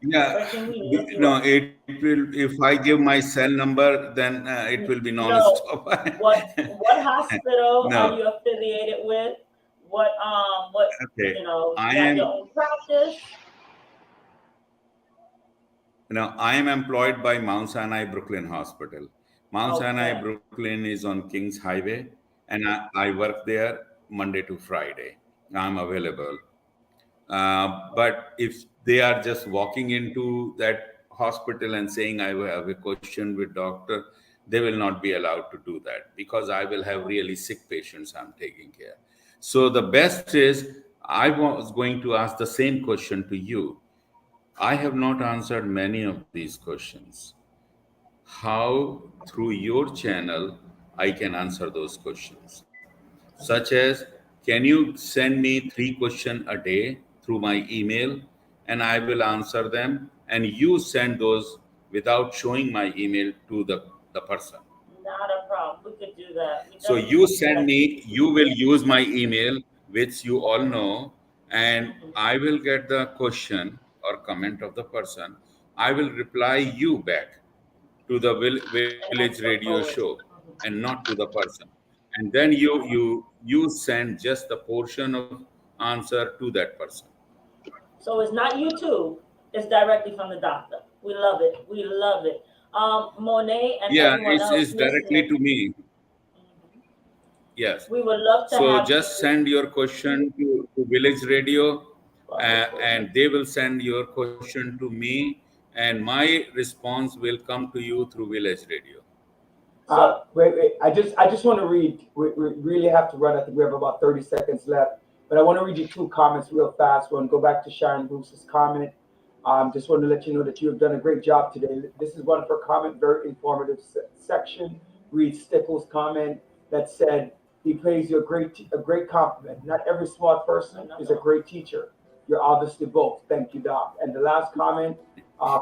Where yeah. can we look you No, up? it will. If I give my cell number, then it will be No. non-stop. What hospital are No, you affiliated with? What okay. I you have your am. own practice? Now, I am employed by Mount Sinai Brooklyn Hospital. Mount Sinai Okay. Brooklyn is on Kings Highway, and I work there Monday to Friday. I'm available. But if they are just walking into that hospital and saying, I have a question with doctor, they will not be allowed to do that, because I will have really sick patients I'm taking care. So the best is, I was going to ask the same question to you. I have not answered many of these questions. How through your channel I can answer those questions, such as, can you send me 3 questions a day through my email, and I will answer them, and you send those without showing my email to the person. Not a problem. We could do that. We So definitely you could do send that. me, you will use my email, which you all know, and Mhm. I will get the question or comment of the person. I will reply you back to the And village that's the radio forward. show, Mhm. and not to the person. And then you send just the portion of answer to that person. So it's not YouTube. It's directly from the doctor. We love it. We love it. Monet and Yeah, everyone else it's directly listening. to me. Mhm. Yes. We would love to So have just you. send your question to Village Radio, Wonderful. and they will send your question to me, and my response will come to you through Village Radio. So Wait. I just want to read. We really have to run. I think we have about 30 seconds left. But I want to read you 2 comments real fast. We'll go back to Sharon Bruce's comment. Just want to let you know that you have done a great job today. This is one of her comment, very informative section. Read Stickles' comment that said, he pays you a great compliment. Not every smart person is a great teacher. You're obviously both. Thank you, Doc. And the last comment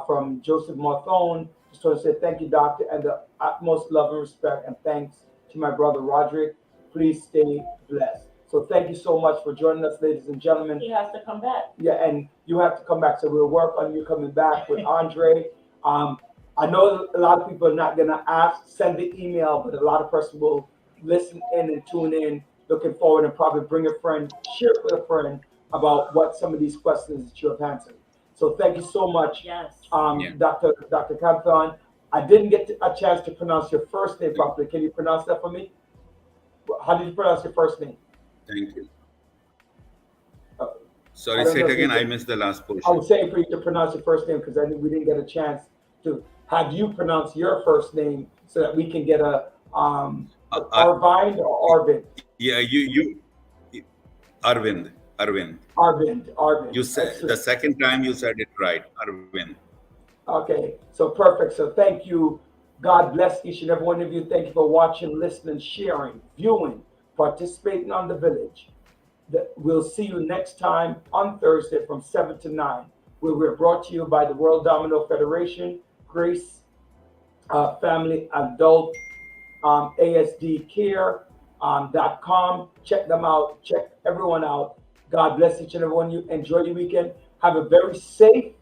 from Joseph Marthone, just want to say thank you, Doctor, and the utmost love and respect, and thanks to my brother Roderick. Please stay blessed. So thank you so much for joining us, ladies and gentlemen. he has to come back. Yeah, and you have to come back. So we'll work on you coming back with Andre. I know a lot of people are not gonna send the email, but a lot of person will listen in and tune in, looking forward, and probably bring a friend, share it with a friend about what some of these questions that you have answered. So thank you so much, Yes. Yeah. Dr. Campton. I didn't get a chance to pronounce your first name properly. Can you pronounce that for me? How did you pronounce your first name? Thank you. Uh, I Sorry, don't say know it if you again. I did. missed the last I portion. was saying for you to pronounce your first name because I knew we didn't get a chance to have you pronounce your first name so that we can get a Arvind or Arvind. Yeah, Arvind, Arvind. Arvind. You said the Excellent. second time you said it right, Arvind. Okay, so perfect. So thank you. God bless each and every one of you. Thank you for watching, listening, sharing, viewing. participating on the village. We'll see you next time on Thursday from 7 to 9, where we're brought to you by the World Domino Federation, Grace Family Adult ASD Care.com. Check them out. Check everyone out. God bless each and every one of you. Enjoy your weekend. Have a very safe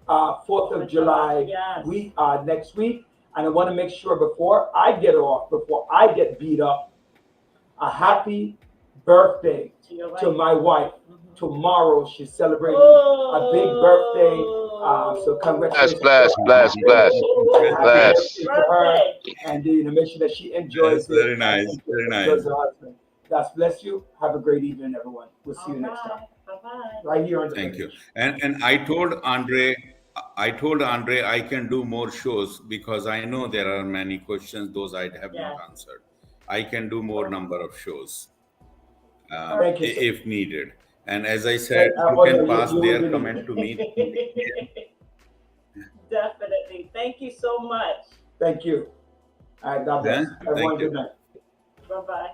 4th of July week next week. And I want to make sure before I get off, before I get beat up, a happy birthday to my wife. Tomorrow she's celebrating a big birthday. So congratulations. Bless. To her, and make sure that she enjoys it. Very nice. Very nice. God bless you. Have a great evening, everyone. We'll see you next time. Bye-bye. Right here on the Thank you. page. And I told Andre I can do more shows because I know there are many questions those I have not answered. I can do more number of shows Thank you, sir. if needed. And as I said, you can pass their comment to me. Definitely. Thank you so much. Thank you. All right, God bless. Yeah, Everyone, thank you. good night. Bye-bye.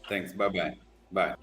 Thanks. Bye-bye. Bye.